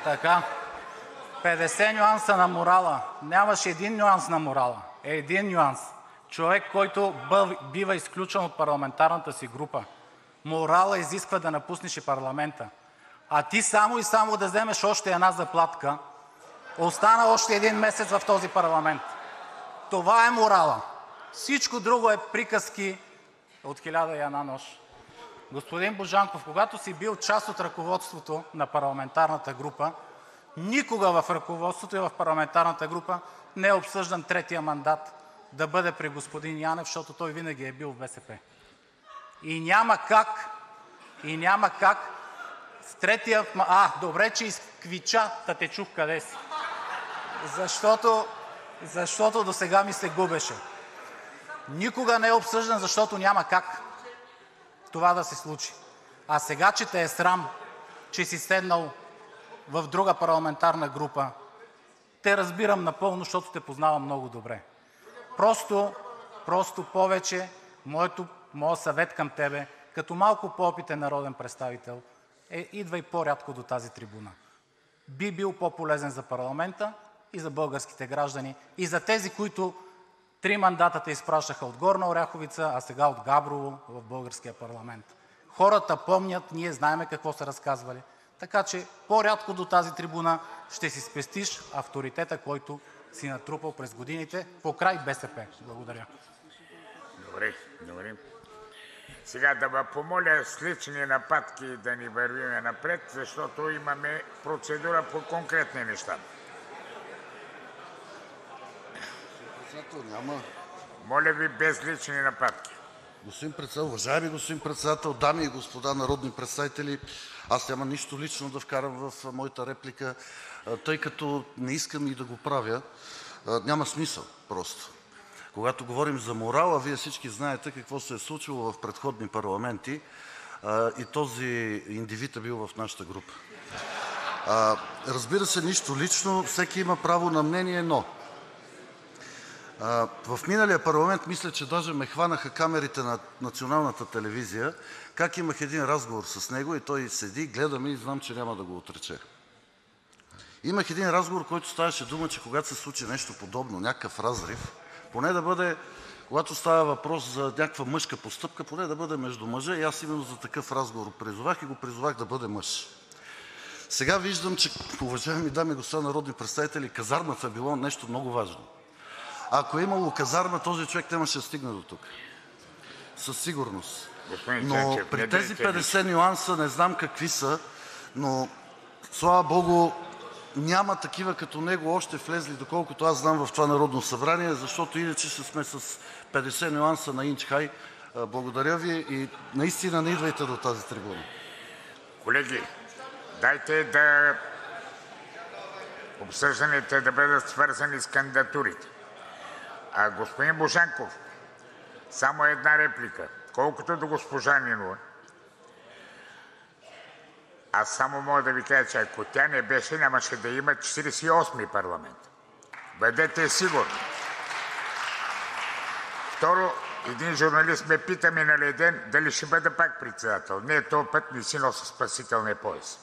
Така, 50 нюанса на морала. Нямаше един нюанс на морала. Един нюанс. Човек, който бива изключен от парламентарната си група. Морала изисква да напуснеш и парламента. А ти само и само да вземеш още една заплатка, остана още един месец в този парламент. Това е морала. Всичко друго е приказки от 1001 нощ. Господин Божанков, когато си бил част от ръководството на парламентарната група, никога в ръководството и в парламентарната група не е обсъждан третия мандат да бъде при господин Янев, защото той винаги е бил в БСП. И няма как с третия... добре, че изквича, та те чух къде си. Защото досега ми се губеше. Никога не е обсъждан, защото няма как това да се случи. А сега, че те е срам, че си седнал в друга парламентарна група, те разбирам напълно, защото те познавам много добре. Просто повече моят съвет към тебе, като малко по-опитен народен представител, идвай по-рядко до тази трибуна. Би бил по-полезен за парламента и за българските граждани, и за тези, които 3 мандата те изпращаха от Горна Оряховица, а сега от Габрово в българския парламент. Хората помнят, ние знаем какво са разказвали, така че по-рядко до тази трибуна ще си спестиш авторитета, който си натрупал през годините покрай БСП. Благодаря. Добре. Сега да ме помоля с лични нападки да ни вървиме напред, защото имаме процедура по конкретни неща. Моля ви, без лични нападки. Господин Председател, уважаеми господин Председател, дами и господа народни представители! Аз няма нищо лично да вкарам в моята реплика, тъй като не искам и да го правя. Няма смисъл просто. Когато говорим за морала, Вие всички знаете какво се е случило в предходни парламенти и този индивид е бил в нашата група. Разбира се, нищо лично, всеки има право на мнение, но в миналия парламент мисля, че даже ме хванаха камерите на Националната телевизия, как имах един разговор с него и той седи, гледа ме и знам, че няма да го отрече. Имах един разговор, който ставаше дума, че когато се случи нещо подобно, някакъв разрив, поне да бъде, когато става въпрос за някаква мъжка постъпка, поне да бъде между мъже, и аз именно за такъв разговор призовах и го призовах да бъде мъж. Сега виждам, че, уважаеми дами и господа народни представители, казармата е било нещо много важно. Ако е имало казарма, този човек нямаше да стигне до тук. Със сигурност. Но при тези 50 нюанса не знам какви са, но слава богу, няма такива като него още влезли, доколкото аз знам, в това Народно събрание, защото иначе сме с 50 нюанса на инч хай. Благодаря ви и наистина не идвайте до тази трибуна. Колеги, дайте да обсъжданията да бъдат свързани с кандидатурите. Господин Божанков, само една реплика. Колкото до госпожа Нинова, аз само мога да ви кажа, че ако тя не беше, нямаше да има 48-ми парламент. Бъдете сигурни. Второ, един журналист ме пита миналия ден дали ще бъда пак председател. Не, този път не си нося спасителния пояс.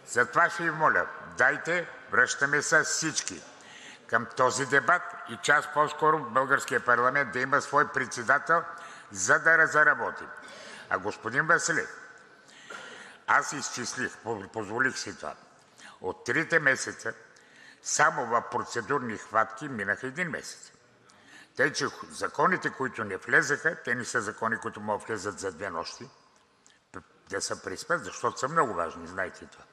Затова ще ви моля, дайте, връщаме се всички към този дебат и час по-скоро българския парламент да има свой председател, за да заработим. Господин Василев, аз изчислих, позволих си това. От 3 месеца само в процедурни хватки минаха 1 месец. Тъй, че законите, които не влезаха, те не са закони, които могат да влезат за 2 нощи, да се приспят, защото са много важни, знаете това.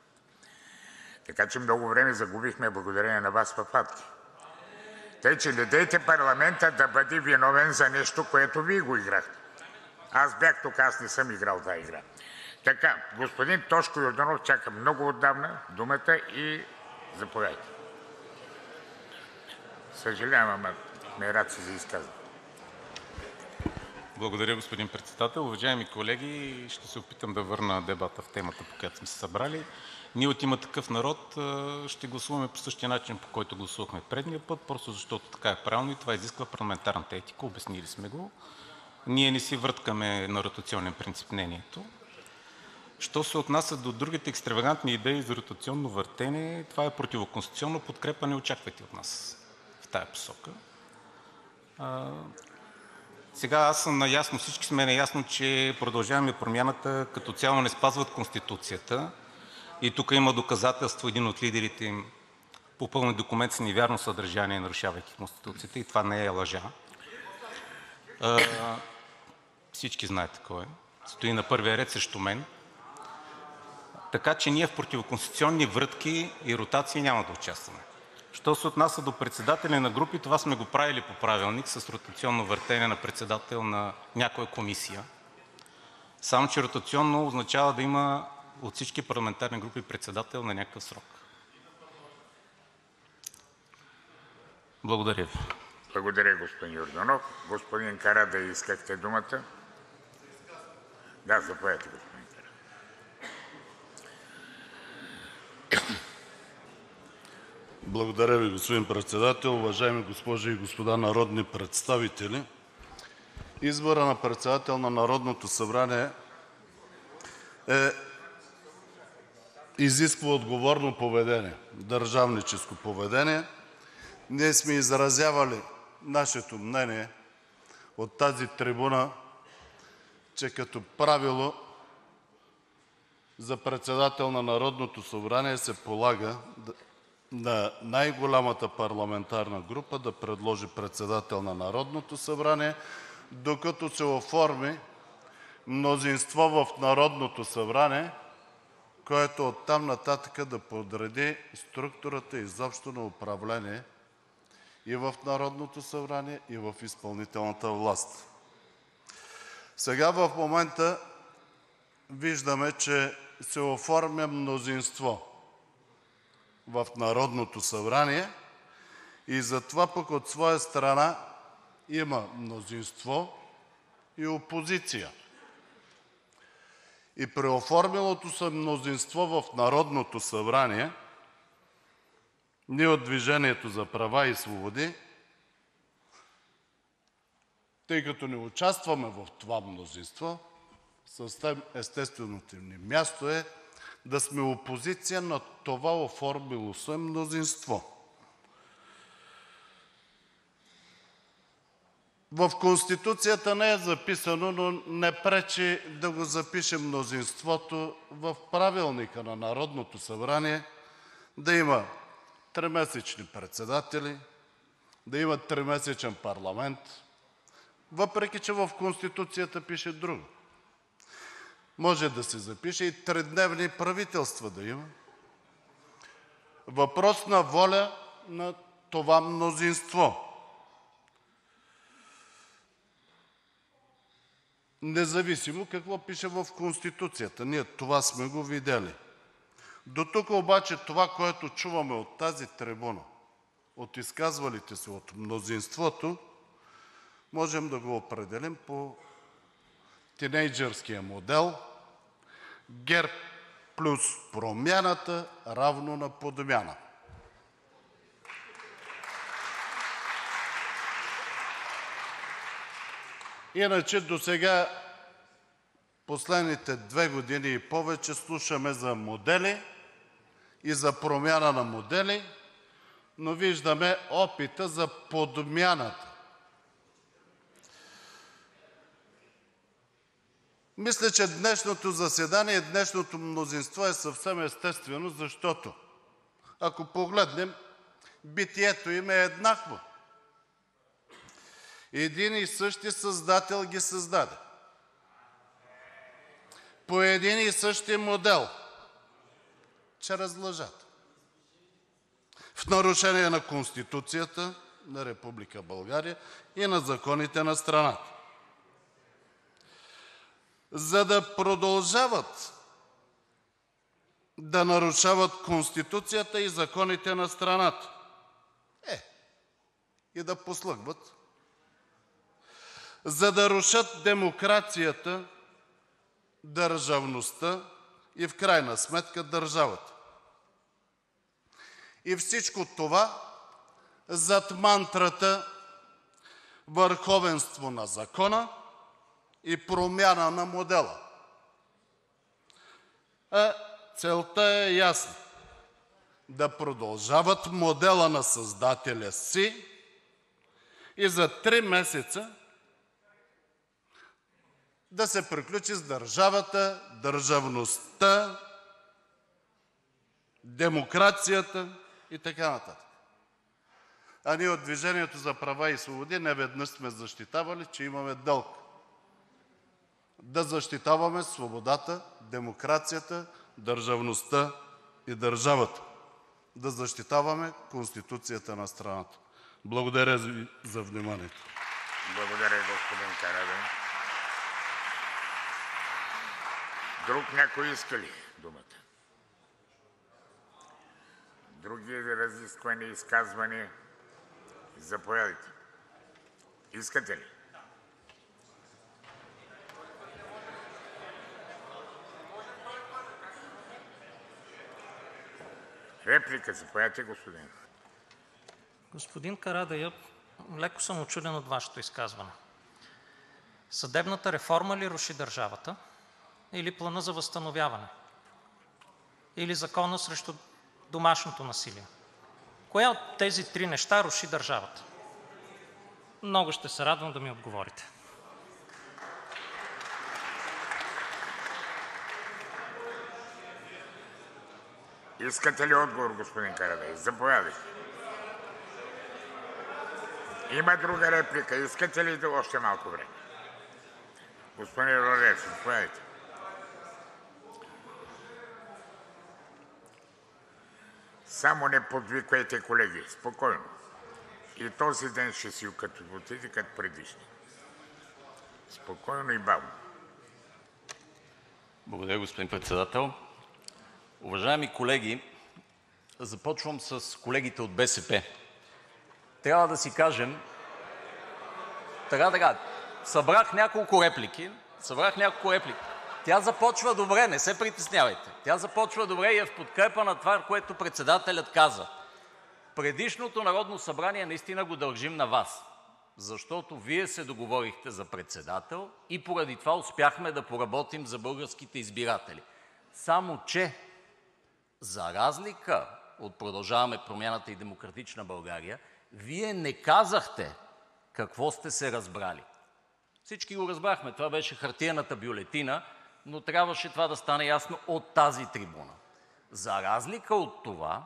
Така че много време загубихме благодарение на вас в хватки. Тъй, че не дейте парламента да бъде виновен за нещо, което вие го играхте. Аз бях тук, аз не съм играл тази игра. Така, господин Тошко Йорданов чака много отдавна думата и заповядайте. Съжалявам, ама ме рад си за изказване. Благодаря, господин Председател. Уважаеми колеги, ще се опитам да върна дебата в темата, по която сме се събрали. Ние от „Има такъв народ“ ще гласуваме по същия начин, по който гласувахме предния път, просто защото така е правилно и това изисква парламентарната етика. Обяснили сме го. Ние не си върткаме на ротационен принцип мнението. Що се отнася до другите екстравагантни идеи за ротационно въртене, това е противоконституционно. Подкрепа не очаквайте от нас в тая посока. Сега аз съм наясно, всички сме наясно, че „Продължаваме Промяната“ като цяло не спазват Конституцията и тук има доказателство, един от лидерите им попълни документ с невярно съдържание, нарушавайки Конституцията, и това не е лъжа. Всички знаете кой е. Стои на първия ред срещу мен. Така че ние в противоконституционни врътки и ротации няма да участваме. Що се отнася до председатели на групи, това сме го правили по правилник с ротационно въртене на председател на някоя комисия. Само че ротационно означава да има от всички парламентарни групи председател на някакъв срок. Благодаря ви. Благодаря, господин Йорданов. Господин Карадайъ, искахте думата? Да, заповядайте, господин Карадайъ. Благодаря ви, господин Председател. Уважаеми госпожи и господа народни представители! Изборът на председател на Народното събрание изисква отговорно поведение, държавническо поведение. Ние сме изразявали нашето мнение от тази трибуна, че като правило за председател на Народното събрание се полага на най-голямата парламентарна група да предложи председател на Народното събрание, докато се оформи мнозинство в Народното събрание, което оттам нататък да подреди структурата изобщо на управление и в Народното събрание, и в изпълнителната власт. Сега в момента виждаме, че се оформя мнозинство в Народното събрание и затова пък от своя страна има мнозинство и опозиция. И при оформилото се мнозинство в Народното събрание ние от „Движение за права и свободи“, тъй като не участваме в това мнозинство, съвсем естественото ни място е да сме опозиция на това оформило се мнозинство. В Конституцията не е записано, но не пречи да го запише мнозинството в Правилника на Народното събрание, да има тримесечни председатели, да има тримесечен парламент, въпреки че в Конституцията пише друго. Може да се запише и тридневни правителства да има. Въпрос на воля на това мнозинство. Независимо какво пише в Конституцията. Ние това сме го видели. Дотук обаче това, което чуваме от тази трибуна, от изказвалите се от мнозинството, можем да го определим по тинейджърския модел ГЕРБ плюс промяната равно на подмяна. Иначе досега последните 2 години и повече слушаме за модели и за промяна на модели, но виждаме опита за подмяната. Мисля, че днешното заседание, днешното мнозинство е съвсем естествено, защото ако погледнем, битието им е еднакво. Един и същи създател ги създаде. По един и същи модел. Чрез лъжата. В нарушение на Конституцията на Република България и на законите на страната. За да продължават да нарушават Конституцията и законите на страната. И да послъгват. За да рушат демокрацията, държавността и в крайна сметка държавата. И всичко това зад мантрата върховенство на закона и промяна на модела. Целта е ясна. Да продължават модела на създателя си и за 3 месеца да се приключи с държавата, държавността, демокрацията и така нататък. А ние от Движението за права и свободи неведнъж сме защитавали, че имаме дълг. Да защитаваме свободата, демокрацията, държавността и държавата. Да защитаваме Конституцията на страната. Благодаря ви за вниманието. Благодаря, господин Карадайъ. Друг някой иска ли думата? Други разисквания, изказвания? Заповядайте. Искате ли? Реплика, заповядайте, господин. Господин Карадайъ, леко съм учуден от Вашето изказване. Съдебната реформа ли руши държавата? Или плана за възстановяване? Или закона срещу домашното насилие? Коя от тези 3 неща руши държавата? Много ще се радвам да ми отговорите. Искате ли отговор, господин Карадайъ? Заповядайте. Има друга реплика. Искате ли още малко време? Господин Рорев, заповядайте. Само не подвиквайте, колеги. Спокойно. И този ден ще си като отиде като предишни. Спокойно и бавно. Благодаря, господин Председател. Уважаеми колеги, започвам с колегите от БСП. Трябва да си кажем... Събрах няколко реплики. Тя започва добре, не се притеснявайте. Тя започва добре и е в подкрепа на това, което председателят каза. Предишното Народно събрание наистина го дължим на Вас, защото Вие се договорихте за председател и поради това успяхме да поработим за българските избиратели. Само че За разлика от „Продължаваме Промяната“ и „Демократична България“, Вие не казахте какво сте се разбрали. Всички го разбрахме, това беше хартиената бюлетина, но трябваше това да стане ясно от тази трибуна. За разлика от това,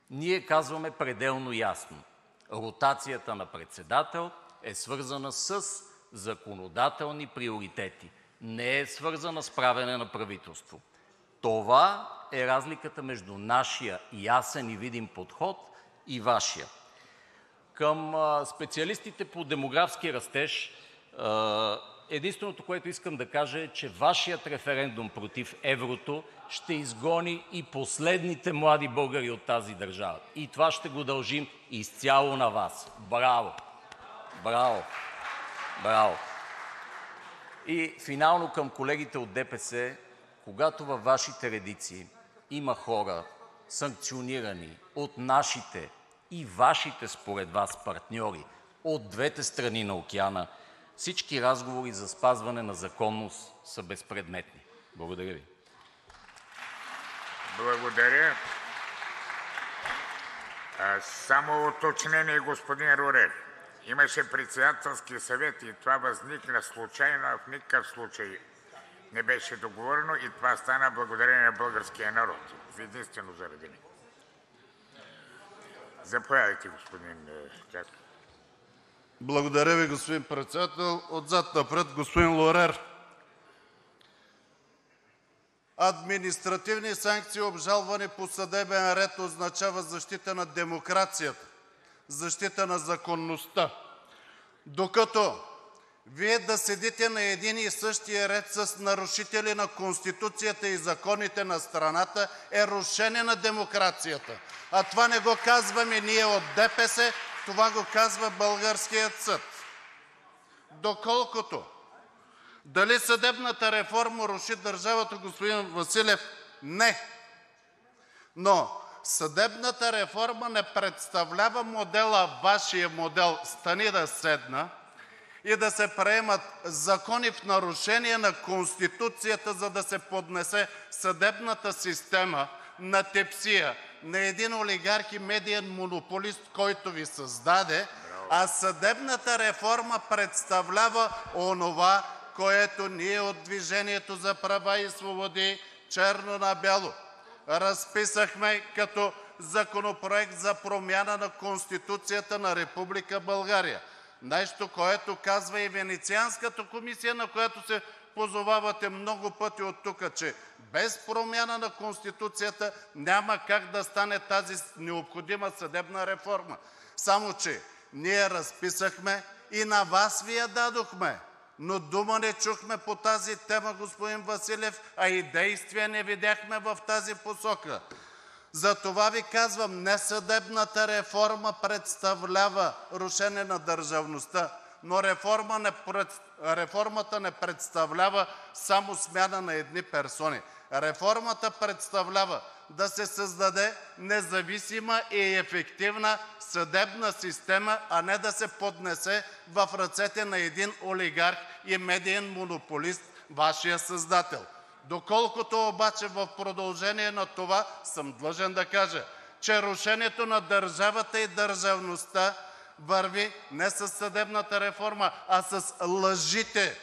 ние казваме пределно ясно: ротацията на председател е свързана с законодателни приоритети, не е свързана с правене на правителство. Това е разликата между нашия ясен и видим подход и Вашия. Към специалистите по демографски растеж единственото, което искам да кажа, е, че Вашият референдум против еврото ще изгони и последните млади българи от тази държава. И това ще го дължим изцяло на Вас. Браво! Браво! Браво! И финално към колегите от ДПС. Когато във Вашите редици има хора, санкционирани от нашите и Вашите според Вас партньори от двете страни на океана, всички разговори за спазване на законност са безпредметни. Благодаря Ви. Благодаря. Само уточнение, господин Рурев. Имаше председателски съвет и това възникна случайно, а в никакъв случай не беше договорено и това стана благодарение на българския народ. Единствено заради него. Заповядайте, господин Кяков. Благодаря Ви, господин Председател. Отзад напред, господин Лорер. Административни санкции, обжалване по съдебен ред, означава защита на демокрацията, защита на законността. Докато Вие да седите на един и същия ред с нарушители на Конституцията и законите на страната, е рушене на демокрацията. А това не го казваме ние от ДПС, това го казва българският съд. Доколкото дали съдебната реформа руши държавата, господин Василев? Не. Но съдебната реформа не представлява модела, Вашия модел „стани да седна“ и да се приемат закони в нарушение на Конституцията, за да се поднесе съдебната система на тепсия на един олигарх и медиен монополист, който Ви създаде, а съдебната реформа представлява онова, което ние от „Движение за права и свободи“ черно на бяло разписахме като Законопроект за промяна на Конституцията на Република България. Нещо, което казва и Венецианската комисия, на която се позовавате много пъти оттук, че без промяна на Конституцията няма как да стане тази необходима съдебна реформа. Само че ние разписахме и на Вас Ви я дадохме, но дума не чухме по тази тема, господин Василев, а и действия не видяхме в тази посока. Затова Ви казвам, не съдебната реформа представлява рушене на държавността, но реформата не представлява само смяна на едни персони. Реформата представлява да се създаде независима и ефективна съдебна система, а не да се поднесе в ръцете на един олигарх и медиен монополист, Вашия създател. Доколкото обаче в продължение на това съм длъжен да кажа, че рушенето на държавата и държавността върви не със съдебната реформа, а с лъжите,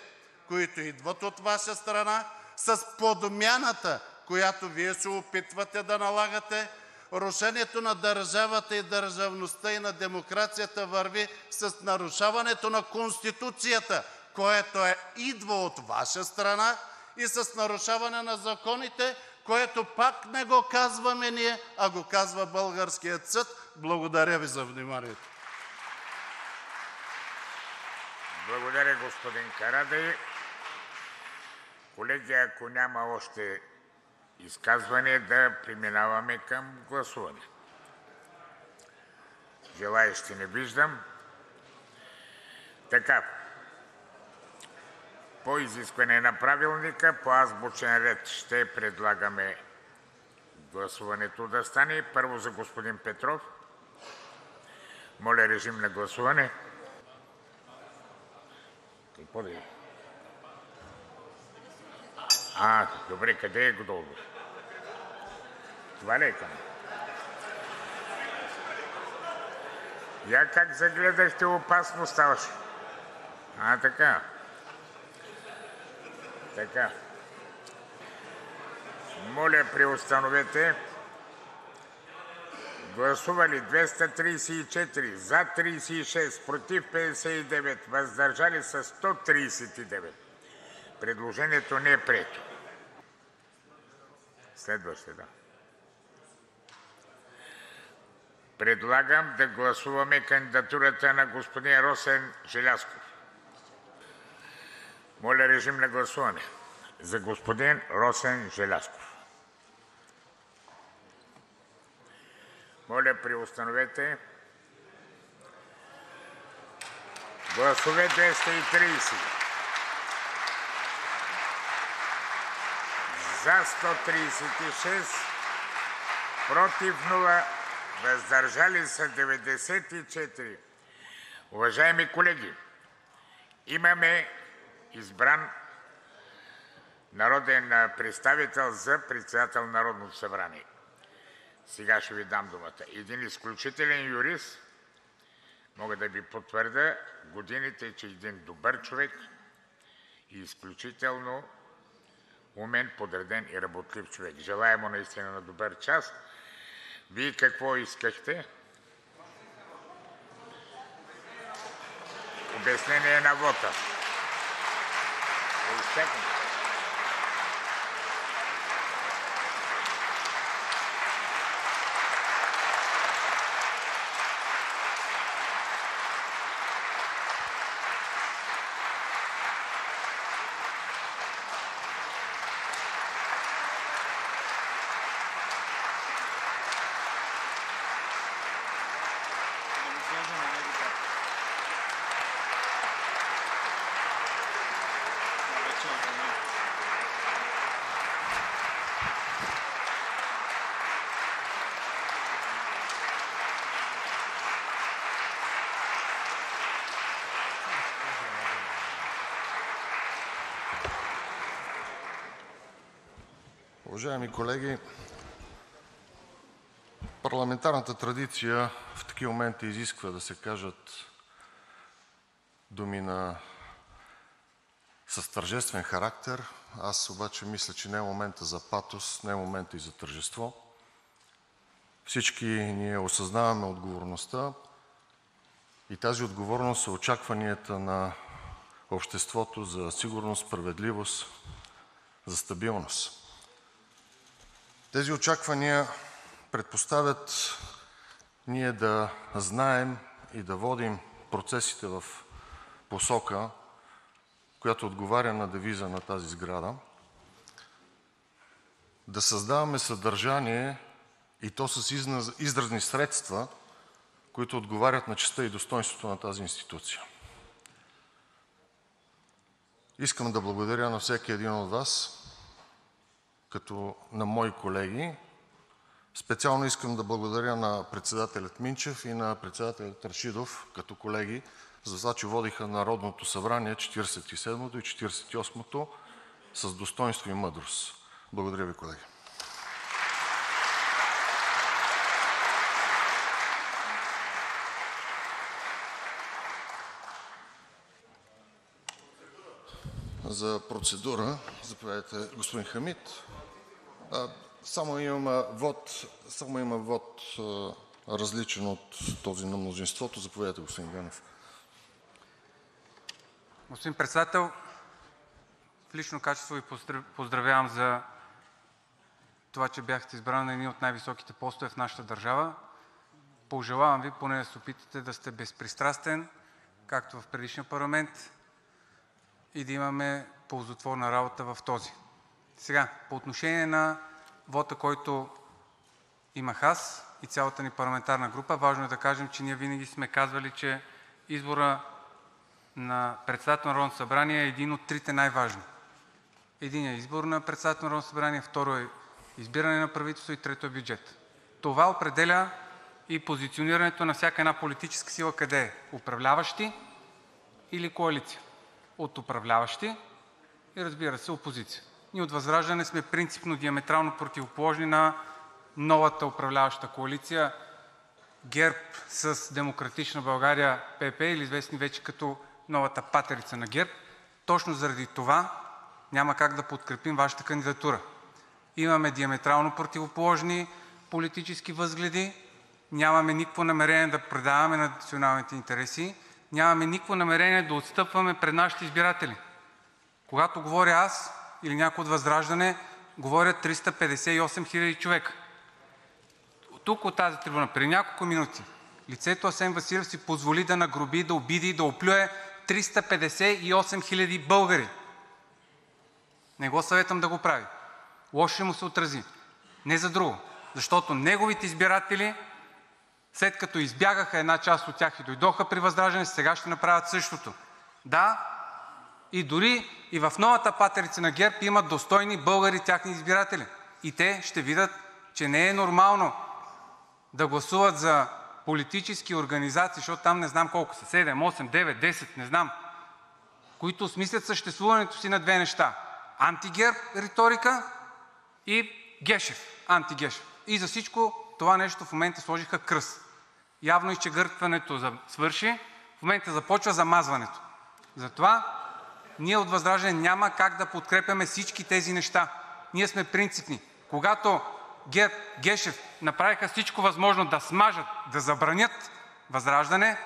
които идват от Ваша страна, с подмяната, която Вие се опитвате да налагате. Рушенето на държавата и държавността и на демокрацията върви с нарушаването на Конституцията, което идва от Ваша страна, и с нарушаване на законите, което пак не го казваме ние, а го казва българският съд. Благодаря Ви за вниманието. Благодаря, господин Карадайъ. Колеги, ако няма още изказване, да преминаваме към гласуване. Желаещи не виждам. Така. По изискване на Правилника, по азбучен ред ще предлагаме гласуването да стане. Първо за господин Петров. Моля, режим на гласуване. Какво да е? Добре, къде е Годолов? Това ли е към? Я как загледахте, опасно ставаше. Така. Така. Моля, преустановете. Гласували 234, за 36, против 59, въздържали се 139. Предложението не е прието. Следващо, да. Предлагам да гласуваме кандидатурата на господин Росен Желязков. Моля, режим на гласуване за господин Росен Желязков. Моля, преустановете. Гласове 230. За 136, против 0, въздържали се 94. Уважаеми колеги, имаме избран народен представител за председател на Народното събрание. Сега ще ви дам думата. Един изключителен юрист, мога да ви потвърдя годините, че един добър човек и изключително умен, подреден и работлив човек. Желая му наистина на добър час. Вие какво искахте? Обяснение на вота. Уважаеми колеги, парламентарната традиция в такива моменти изисква да се кажат думи с тържествен характер. Аз обаче мисля, че не е момента за патос, не е момента и за тържество. Всички ние осъзнаваме отговорността и тази отговорност са очакванията на обществото за сигурност, справедливост, за стабилност. Тези очаквания предпоставят ние да знаем и да водим процесите в посока, която отговаря на девиза на тази сграда, да създаваме съдържание и то с изразни средства, които отговарят на честта и достойнството на тази институция. Искам да благодаря на всеки един от Вас, като на мои колеги. Специално искам да благодаря на председателя Минчев и на председателя Рашидов като колеги за това, че водиха Народното събрание 47-то и 48-то с достойнство и мъдрост. Благодаря ви, колеги. За процедура, заповядайте, господин Хамид. Само има вод различен от този на мнозинството. Заповядайте, господин Ганев. Господин Председател, в лично качество Ви поздравявам за това, че бяхте избран на едни от най-високите постове в нашата държава. Пожелавам Ви поне да се опитате да сте безпристрастен, както в предишния парламент, и да имаме ползотворна работа в този. Сега, по отношение на вота, който имах аз и цялата ни парламентарна група, важно е да кажем, че ние винаги сме казвали, че избора на председател на Народното събрание е един от трите най-важни. Единият е избор на председател на Народното събрание, второ е избиране на правителство и трето е бюджет. Това определя и позиционирането на всяка една политическа сила къде е – управляващи или коалиция. От управляващи и, разбира се, опозиция. Ние от ВЪЗРАЖДАНЕ сме принципно диаметрално противоположни на новата управляваща коалиция ГЕРБ с „Демократична България“ ПП, или известни вече като новата патерица на ГЕРБ. Точно заради това няма как да подкрепим Вашата кандидатура. Имаме диаметрално противоположни политически възгледи, нямаме никакво намерение да предаваме националните интереси, нямаме никакво намерение да отстъпваме пред нашите избиратели. Когато говоря аз или някой от ВЪЗРАЖДАНЕ, говорят 358 хиляди човека. Тук от тази трибуна преди няколко минути лицето Асен Василев си позволи да нагруби, да обиди и да оплюе 358 хиляди българи. Не го съветвам да го прави. Лошо ще му се отрази. Не за друго. Защото неговите избиратели, след като избягаха една част от тях и дойдоха при ВЪЗРАЖДАНЕ, сега ще направят същото. Да, и дори и в новата патерица на ГЕРБ има достойни българи, тяхни избиратели. И те ще видят, че не е нормално да гласуват за политически организации, защото там не знам колко са, 7, 8, 9, 10, не знам, които осмислят съществуването си на две неща – анти-ГЕРБ риторика и Гешев, анти-Гешев. И за всичко това нещо в момента сложиха кръст. Явно изчегъртването свърши, в момента започва замазването. Затова ние от ВЪЗРАЖДАНЕ няма как да подкрепяме всички тези неща. Ние сме принципни. Когато ГЕРБ, Гешев направиха всичко възможно да смажат, да забранят ВЪЗРАЖДАНЕ,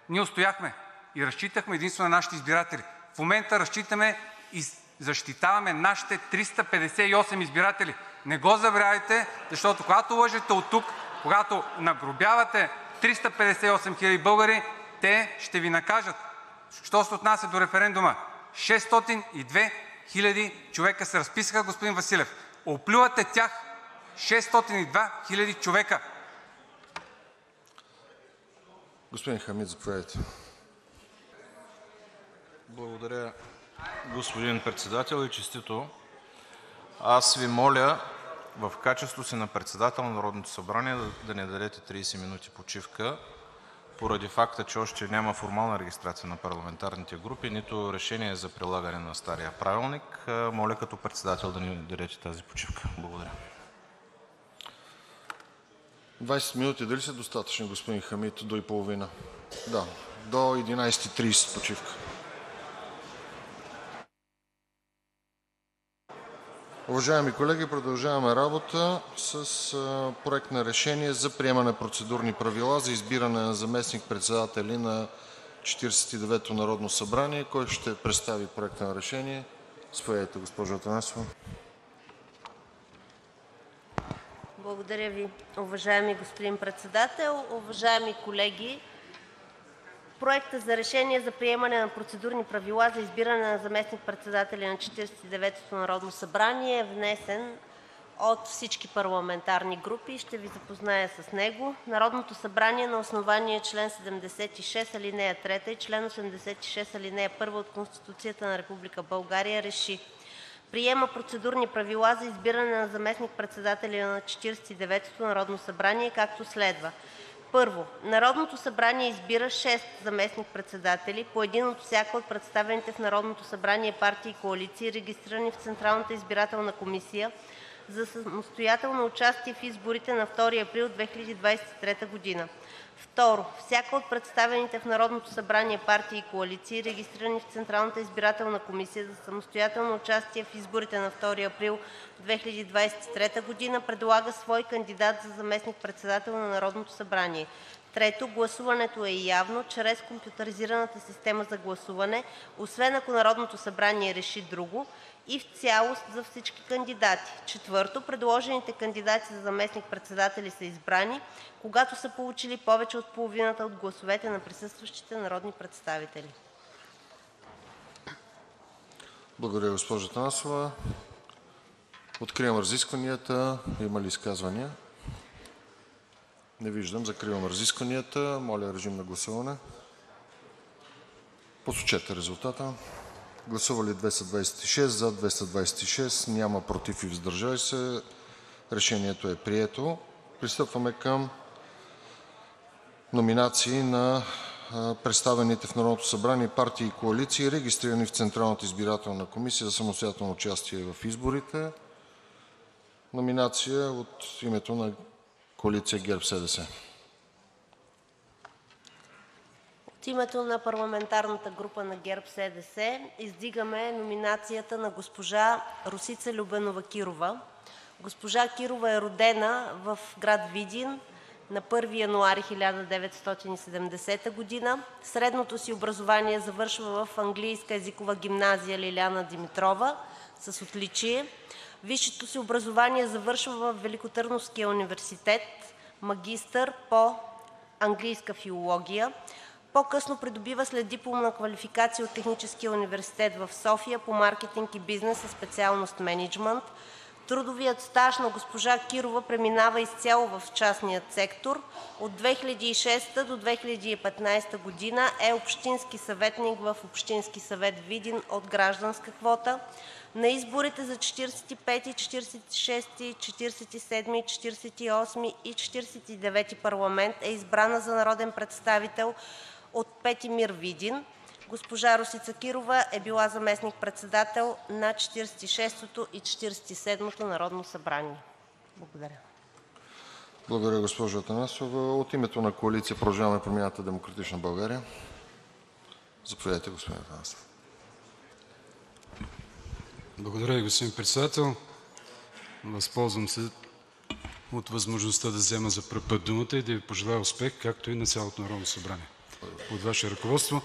ние устояхме и разчитахме единствено на нашите избиратели. В момента разчитаме и защитаваме нашите 358 избиратели. Не го забравяйте, защото когато лъжете оттук, когато нагробявате 358 хиляди българи, те ще ви накажат. Що се отнася до референдума? 602 хиляди човека се разписаха, господин Василев. Оплювате тях. 602 хиляди човека. Господин Хамид, заповядайте. Благодаря, господин Председател, и честито. Аз Ви моля в качеството си на председател на Народното събрание да не дадете 30 минути почивка, поради факта, че още няма формална регистрация на парламентарните групи, нито решение за прилагане на стария правилник. Моля като председател да ни дадете тази почивка. Благодаря. 20 минути дали са достатъчни, господин Хамид, до и половина? Да, до 11:30 почивка. Уважаеми колеги, продължаваме работа с Проект на решение за приемане на процедурни правила за избиране на заместник-председатели на 49-то Народно събрание. Кой ще представи Проекта на решение? Заповядайте, госпожо Атанасова. Благодаря Ви, уважаеми господин Председател. Уважаеми колеги, Проектът за решение за приемане на процедурни правила за избиране на заместник-председатели на 49-ото Народно събрание е внесен от всички парламентарни групи. Ще Ви запозная с него. Народното събрание на основание чл. 76, ал. 3 и чл. 86, ал. 1 от Конституцията на Република България РЕШИ: Приема процедурни правила за избиране на заместник-председатели на 49-ото Народно събрание, както следва: Първо, Народното събрание избира 6 заместник-председатели, по един от всяка от представените в Народното събрание партии и коалиции, регистрирани в Централната избирателна комисия, за самостоятелно участие в изборите на 2 април 2023 г. Второ, всяка от представените в Народното събрание партии и коалиции, регистрирани в Централната избирателна комисия за самостоятелно участие в изборите на 2 април 2023 г., предлага свой кандидат за заместник-председател на Народното събрание. Трето, гласуването е явно чрез компютъризираната система за гласуване, освен ако Народното събрание реши друго, и в цялост за всички кандидати. Четвърто, предложените кандидати за заместник-председатели са избрани, когато са получили повече от половината от гласовете на присъстващите народни представители. Благодаря, госпожо Атанасова. Откривам разискванията. Има ли изказвания? Не виждам. Закривам разискванията. Моля, режим на гласуване. Посочете резултата. Гласували 226, за 226, няма против и въздържали се. Решението е прието. Пристъпваме към номинации на представените в Народното събрание партии и коалиции, регистрирани в Централната избирателна комисия за самостоятелно участие в изборите. Номинация от името на коалиция ГЕРБ-СДС. От името на парламентарната група на ГЕРБ-СДС издигаме номинацията на госпожа Росица Любенова Кирова. Госпожа Кирова е родена в град Видин на 1 януари 1970 г. Средното си образование завършва в Английска езикова гимназия „Лиляна Димитрова“ с отличие. Висшето си образование завършва в Великотърновския университет, магистър по английска филология. По-късно придобива следдипломна квалификация от Техническия университет в София по маркетинг и бизнес със специалност мениджмънт. Трудовият стаж на госпожа Кирова преминава изцяло в частния сектор. От 2006 до 2015 година е общински съветник в Общински съвет Видин от гражданска квота. На изборите за 45-и, 46-и, 47-и, 48-и и 49-и парламент е избрана за народен представител от 5. МИР Видин. Госпожа Росица Кирова е била заместник-председател на 46-ото и 47-ото народно събрание. Благодаря. Благодаря, госпожо Атанасова. От името на коалиция „Продължаваме Промяната – Демократична България“. Заповядайте, господин Атанасов. Благодаря Ви, господин Председател. Възползвам се от възможността да взема за пръв път думата и да Ви пожелая успех, както и на цялото Народно събрание под Ваше ръководство.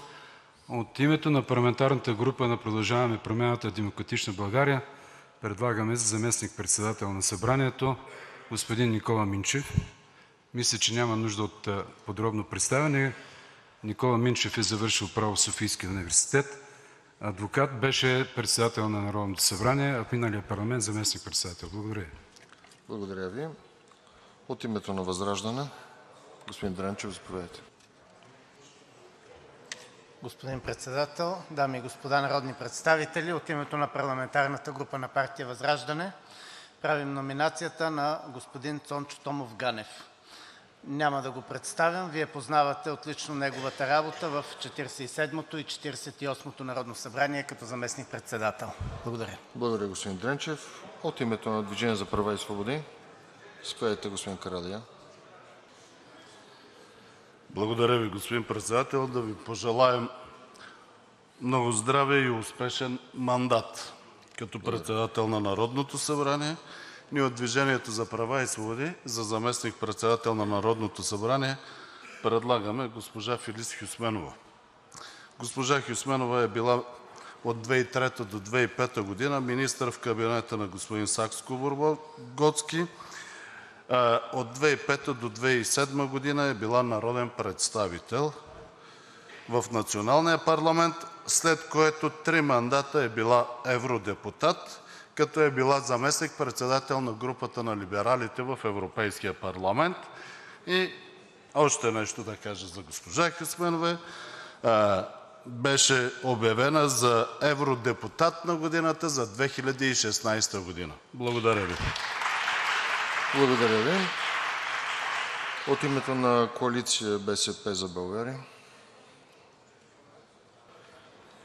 От името на парламентарната група на „Продължаваме Промяната – Демократична България“ предлагаме за заместник-председател на Събранието господин Никола Минчев. Мисля, че няма нужда от подробно представяне. Никола Минчев е завършил право в Софийския университет. Адвокат, беше председател на Народното събрание, а в миналия парламент заместник-председател. Благодаря Ви. Благодаря Ви. От името на ВЪЗРАЖДАНЕ господин Дренчев, заповядайте. Господин Председател, дами и господа народни представители! От името на парламентарната група на партия ВЪЗРАЖДАНЕ правим номинацията на господин Цончо Томов Ганев. Няма да го представям, Вие познавате отлично неговата работа в 47-то и 48-то народно събрание като заместник-председател. Благодаря. Благодаря, господин Дренчев. От името на „Движение за права и свободи“ заповядайте, господин Карадайъ. Благодаря Ви, господин Председател. Да Ви пожелаем много здраве и успешен мандат като председател на Народното събрание. Ние от „Движението за права и свободи“ за заместник-председател на Народното събрание предлагаме госпожа Филис Хюсменова. Госпожа Хюсменова е била от 2003 до 2005 година министър в кабинета на господин Сакскобургготски. От 2005 до 2007 година е била народен представител в Националния парламент, след което 3 мандата е била евродепутат, като е била заместник-председател на групата на либералите в Европейския парламент. И още нещо да кажа за госпожа Хюсменова. Беше обявена за евродепутат на годината за 2016 година. Благодаря Ви. Благодаря Ви. От името на коалиция „БСП за България“.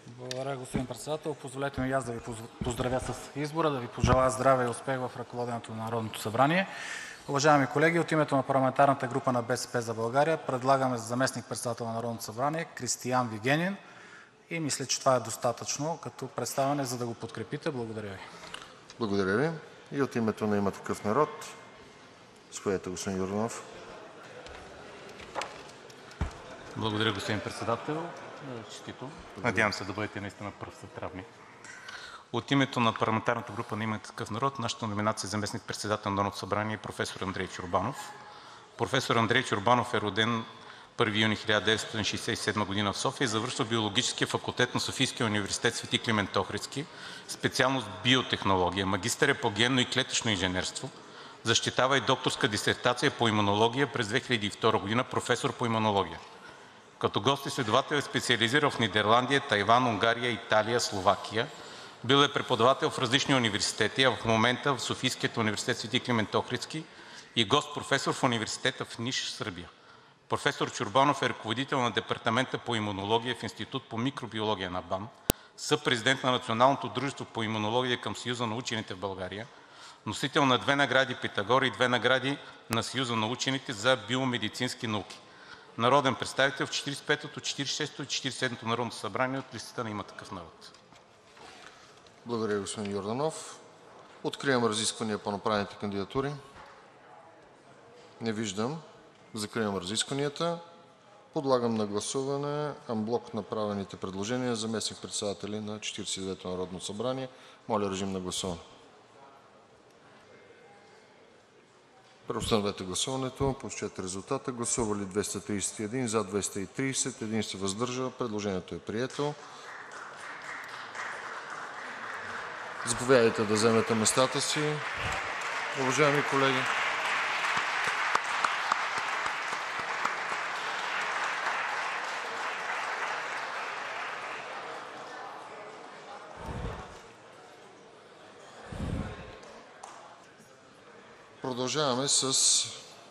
Благодаря, господин Председател. Позволете ми и аз да Ви поздравя с избора, да Ви пожелая здраве и успех в ръководенето на Народното събрание. Уважаеми колеги, от името на парламентарната група на „БСП за България“ предлагаме за заместник-председател на Народното събрание Кристиян Вигенин и мисля, че това е достатъчно като представяне, за да го подкрепите. Благодаря Ви. Благодаря Ви. И от името на „Има такъв народ“. Заповядайте, господин Йорданов. Благодаря, господин Председател. Честито. Надявам се да бъдете наистина пръв сред равни. От името на парламентарната група на „Има такъв народ“ нашата номинация за заместник-председател на Народното събрание е професор Андрей Чорбанов. Професор Андрей Чорбанов е роден 1 юни 1967 г. в София и завършва Биологическия факултет на Софийския университет „Свети Климент Охридски“, специалност биотехнология. Магистър е по генно и клетъчно инженерство. Защитава и докторска дисертация по имунология през 2002 г. професор по имунология. Като гост-изследовател е специализирал в Нидерландия, Тайван, Унгария, Италия, Словакия. Бил е преподавател в различни университети, а в момента в Софийският университет „Свети Климент Охридски“ и гост-професор в университета в Ниш, Сърбия. Професор Чорбанов е ръководител на Департамента по имунология в Институт по микробиология на БАН, съпрезидент на Националното дружество по имунология към Съюза на учените в България, Носител на 2 награди Питагор и 2 награди на Съюза на учените за биомедицински науки. Народен представител в 45-ото, 46-ото и 47-то Народно събрание от листата на „Има такъв народ“. Благодаря, господин Йорданов. Откривам разисквания по направените кандидатури. Не виждам. Закривам разискванията. Подлагам на гласуване анблок направените предложения за заместник-председатели на 49-то Народно събрание. Моля, режим на гласуване. Преустановете гласуването. Посочете резултата. Гласували 231, за 230, един се въздържа. Предложението е прието. Заповядайте да вземете местата си, уважаеми колеги. Продължаваме с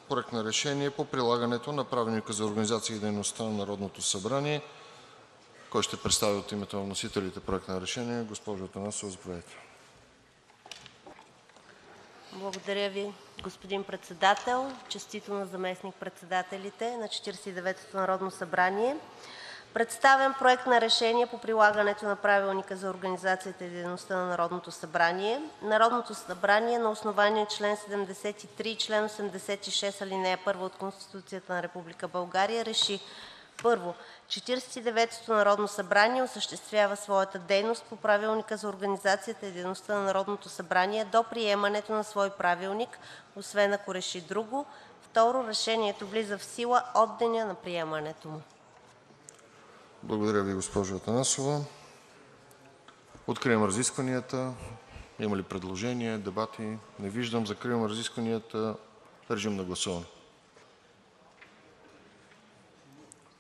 Проект на решение по прилагането на Правилника за организация и дейността на Народното събрание. Кой ще представи от името на вносителите Проект на решение? Госпожо Атанасова, заповядайте. Благодаря Ви, господин Председател. Честито на заместник-председателите на 49-ото Народно събрание. Представям Проект на решение по прилагането на Правилника за организацията и дейността на Народното събрание. Народното събрание на основание член 73 и член 86, ал. 1 от Конституцията на Република България РЕШИ: Първо, 49-ото Народно събрание осъществява своята дейност по Правилника за организацията и дейността на Народното събрание до приемането на свой правилник, освен ако реши друго. Второ, решението влиза в сила от деня на приемането му. Благодаря Ви, госпожо Атанасова. Откривам разискванията. Има ли предложения, дебати? Не виждам. Закривам разискванията. Режим на гласуване.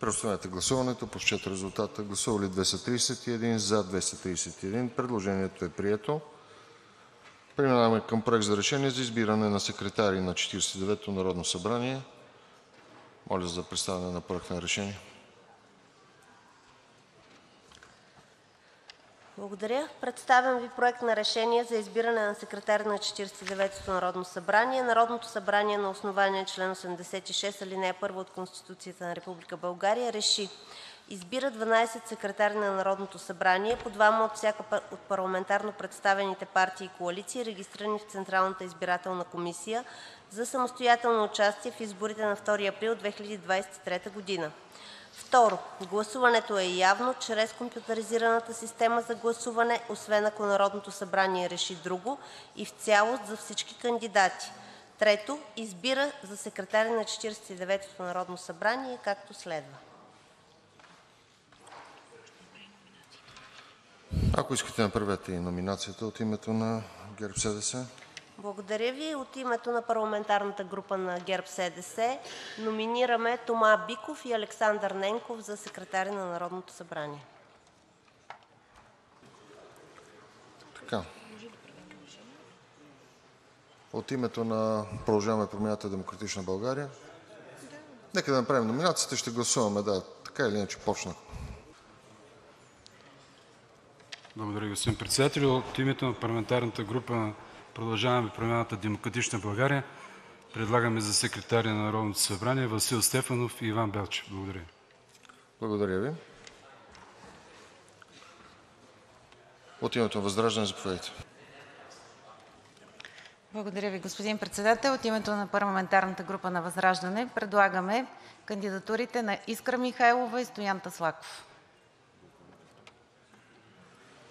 Преустановете гласуването. Посочете резултата. Гласували 231, за 231. Предложението е прието. Преминаваме към Проект за решение за избиране на секретари на 49-то Народно събрание. Моля за представяне на Проект на решение. Благодаря. Представям Ви Проект на решение за избиране на секретар на 49-ото Народно събрание. Народното събрание на основание член 86, ал. 1 от Конституцията на Република България РЕШИ: Избира 12 секретари на Народното събрание, по двама от всяка от парламентарно представените партии и коалиции, регистрирани в Централната избирателна комисия, за самостоятелно участие в изборите на 2 април 2023 г. Второ, гласуването е явно чрез компютъризираната система за гласуване, освен ако Народното събрание реши друго, и в цялост за всички кандидати. Трето, избира за секретари на 49-ото Народно събрание, както следва. Ако искате, направете и номинацията от името на ГЕРБ-СДС. Благодаря Ви. От името на парламентарната група на ГЕРБ-СДС номинираме Тома Биков и Александър Ненков за секретари на Народното събрание. Така. От името на Продължаваме Промяната Демократична България. Нека да направим номинацията, ще гласуваме. Да, така или иначе почнах. Благодаря, господин Председател. От името на парламентарната група Продължаваме Промяната Демократична България предлагаме за секретари на Народното събрание Васил Стефанов и Иван Белчев. Благодаря. Благодаря Ви. От името на ВЪЗРАЖДАНЕ, заповядайте. Благодаря Ви, господин Председател. От името на парламентарната група на ВЪЗРАЖДАНЕ предлагаме кандидатурите на Искра Михайлова и Стоян Таслаков.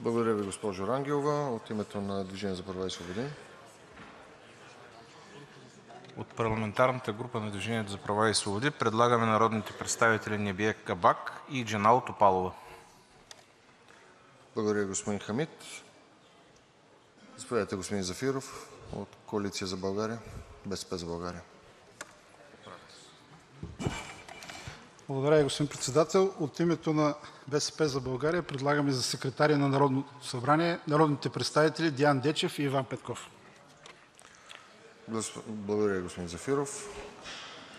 Благодаря Ви, госпожо Рангелова. От името на Движение за права и свободи. От парламентарната група на Движението за права и свободи предлагаме народните представители Небие Кабак и Джанал Топалова. Благодаря, господин Хамид. Заповядайте, господин Зафиров от Коалиция за България, БСП за България. Благодаря, господин Председател. От името на БСП за България предлагаме за секретари на Народното събрание народните представители Диан Дечев и Иван Петков. Благодаря, господин Зафиров.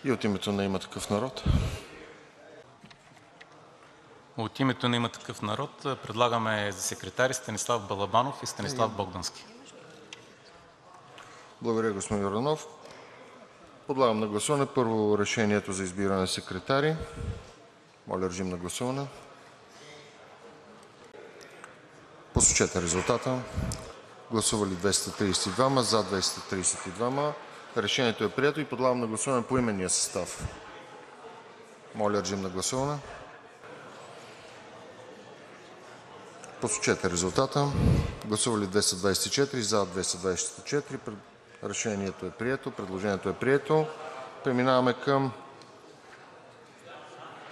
И от името на „Има такъв народ“. От името на „Има такъв народ“ предлагаме за секретари Станислав Балабанов и Станислав Богдански. Благодаря, господин Йорданов. Подлагам на гласуване първо решението за избиране на секретари. Моля, режим на гласуване. Посочете резултата. Гласували 232, за 232. Решението е прието и подлагам на гласуване поименния състав. Моля, режим на гласуване. Посочете резултата. Гласували 224, за 224. Решението е прието. Предложението е прието. Преминаваме към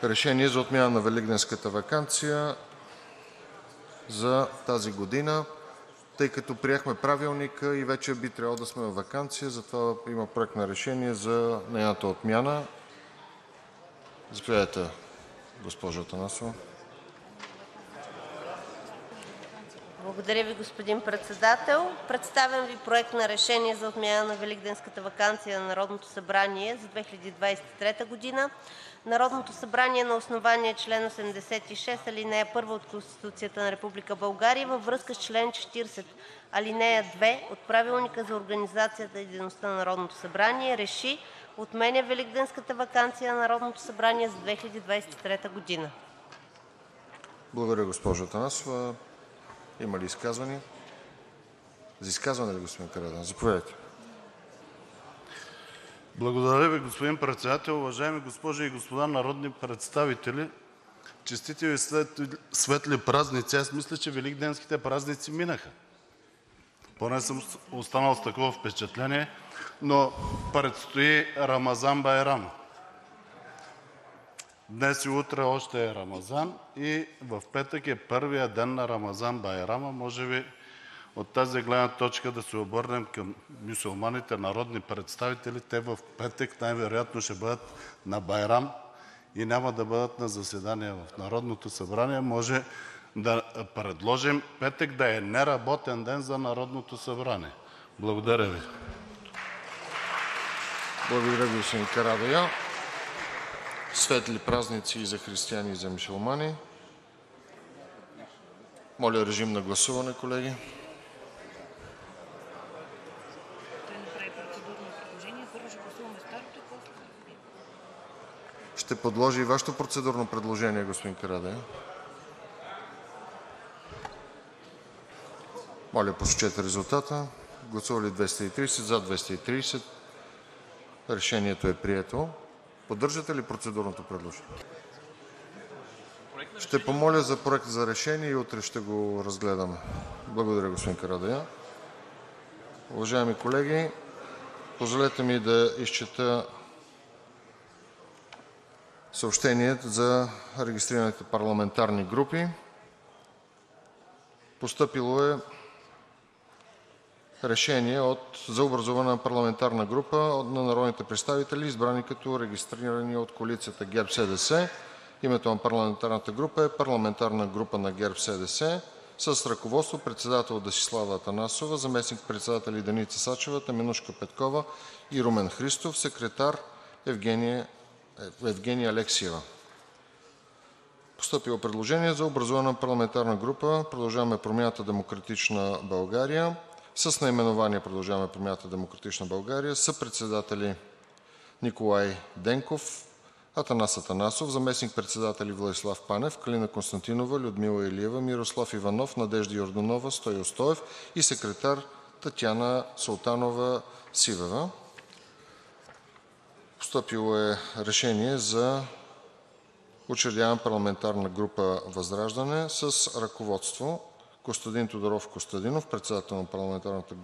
решение за отмяна на Великденската ваканция за тази година. Тъй като приехме правилника и вече би трябвало да сме във ваканция, затова има проект на решение за нейната отмяна. Заповядайте, госпожо Атанасова. Благодаря Ви, господин Председател. Представям Ви Проект на решение за отмяна на Великденската ваканция на Народното събрание за 2023 година. Народното събрание на основание член 86, алинея 1 от Конституцията на Република България във връзка с член 40, алинея 2 от Правилника за организацията и дейността на Народното събрание РЕШИ: отменя Великденската ваканция на Народното събрание за 2023 година. Благодаря, госпожо Атанасова. Има ли изказвания? За изказване ли, господин Карадайъ? Заповядайте. Благодаря Ви, господин Председател. Уважаеми госпожи и господа народни представители, честити Ви светли празници! Аз мисля, че великденските празници минаха. Поне съм останал с такова впечатление, но предстои Рамазан Байрам. Днес и утре още е Рамазан и в петък е първия ден на Рамазан Байрама. Може би от тази гледна точка да се обърнем към мюсюлманите народни представители. Те в петък най-вероятно ще бъдат на Байрам и няма да бъдат на заседание в Народното събрание. Може да предложим петък да е неработен ден за Народното събрание. Благодаря Ви. Благодаря Ви, господин Карадайъ. Светли празници и за християни, и за мюсюлмани. Моля, режим на гласуване, колеги. Ще подложи и Вашето процедурно предложение, господин Карадайъ. Моля, посочете резултата. Гласували 230, за 230. Решението е прието. Поддържате ли процедурното предложение? Ще помоля за проект за решение и утре ще го разгледаме. Благодаря, господин Карадайъ. Уважаеми колеги, позволете ми да изчета съобщение за регистрираните парламентарни групи. Постъпило е решение за образуване на парламентарна група на народните представители, избрани като регистрирани от коалицията ГЕРБ-СДС. Името на парламентарната група е Парламентарна група на ГЕРБ-СДС с ръководство председател Десислава Атанасова, заместник-председатели Деница Сачева, Теменужка Петкова и Румен Христов, секретар Евгения Алексиева. Постъпило предложение за образуване на парламентарна група „Продължаваме Промяната – Демократична България“ с наименование „Продължаваме Промяната – Демократична България“, съпредседатели Николай Денков, Атанас Атанасов, заместник-председатели Владислав Панев, Калина Константинова, Людмила Илиева, Мирослав Иванов, Надежда Йорданова, Стою Стоев и секретар Татяна Султанова Сивева. Постъпило е решение за учредяване на парламентарна група ВЪЗРАЖДАНЕ с ръководство Костадин Тодоров Костадинов, председател на парламентарната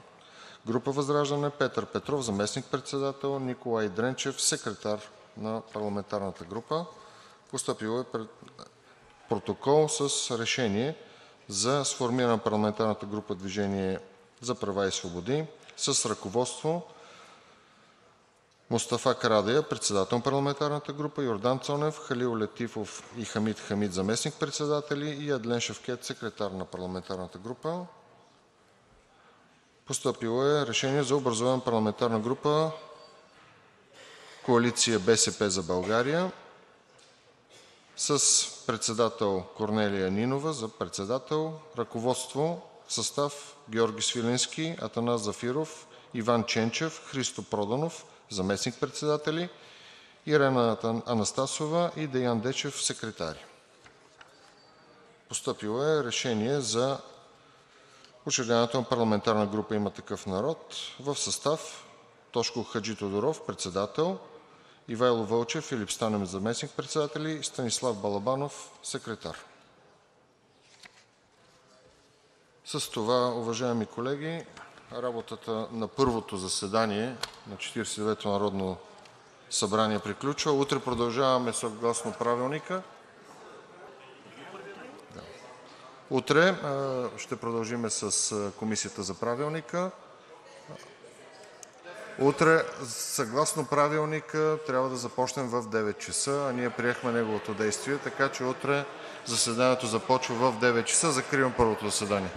група ВЪЗРАЖДАНЕ, Петър Петров, заместник-председател, Николай Дренчев, секретар на парламентарната група. Постъпил е протокол с решение за сформиране на парламентарната група „Движение за права и свободи“ с ръководство Мустафа Карадайъ, председател на парламентарната група, Йордан Цонев, Халил Летифов и Хамид Хамид, заместник-председатели, и Адлен Шевкед, секретар на парламентарната група. Постъпило е решение за образуване на парламентарна група Коалиция БСП за България с председател Корнелия Нинова за председател, ръководство в състав Георги Свиленски, Атанас Зафиров Иван Ченчев, Христо Проданов – заместник-председатели, Ирена Анастасова и Деян Дечев – секретари. Постъпило е решение за учредяването на парламентарна група „Има такъв народ“ в състав: Тошко Хаджитодоров – председател, Ивайло Вълчев, Филип Станев – заместник-председатели, Станислав Балабанов – секретар. С това, уважаеми колеги, работата на първото заседание на 49-то народно събрание приключва. Утре продължаваме съгласно Правилника. Утре ще продължим с Комисията за Правилника. Утре съгласно Правилника трябва да започнем в 9 часа, а ние приехме неговото действие, така че утре заседанието започва в 9 часа. Закривам първото заседание.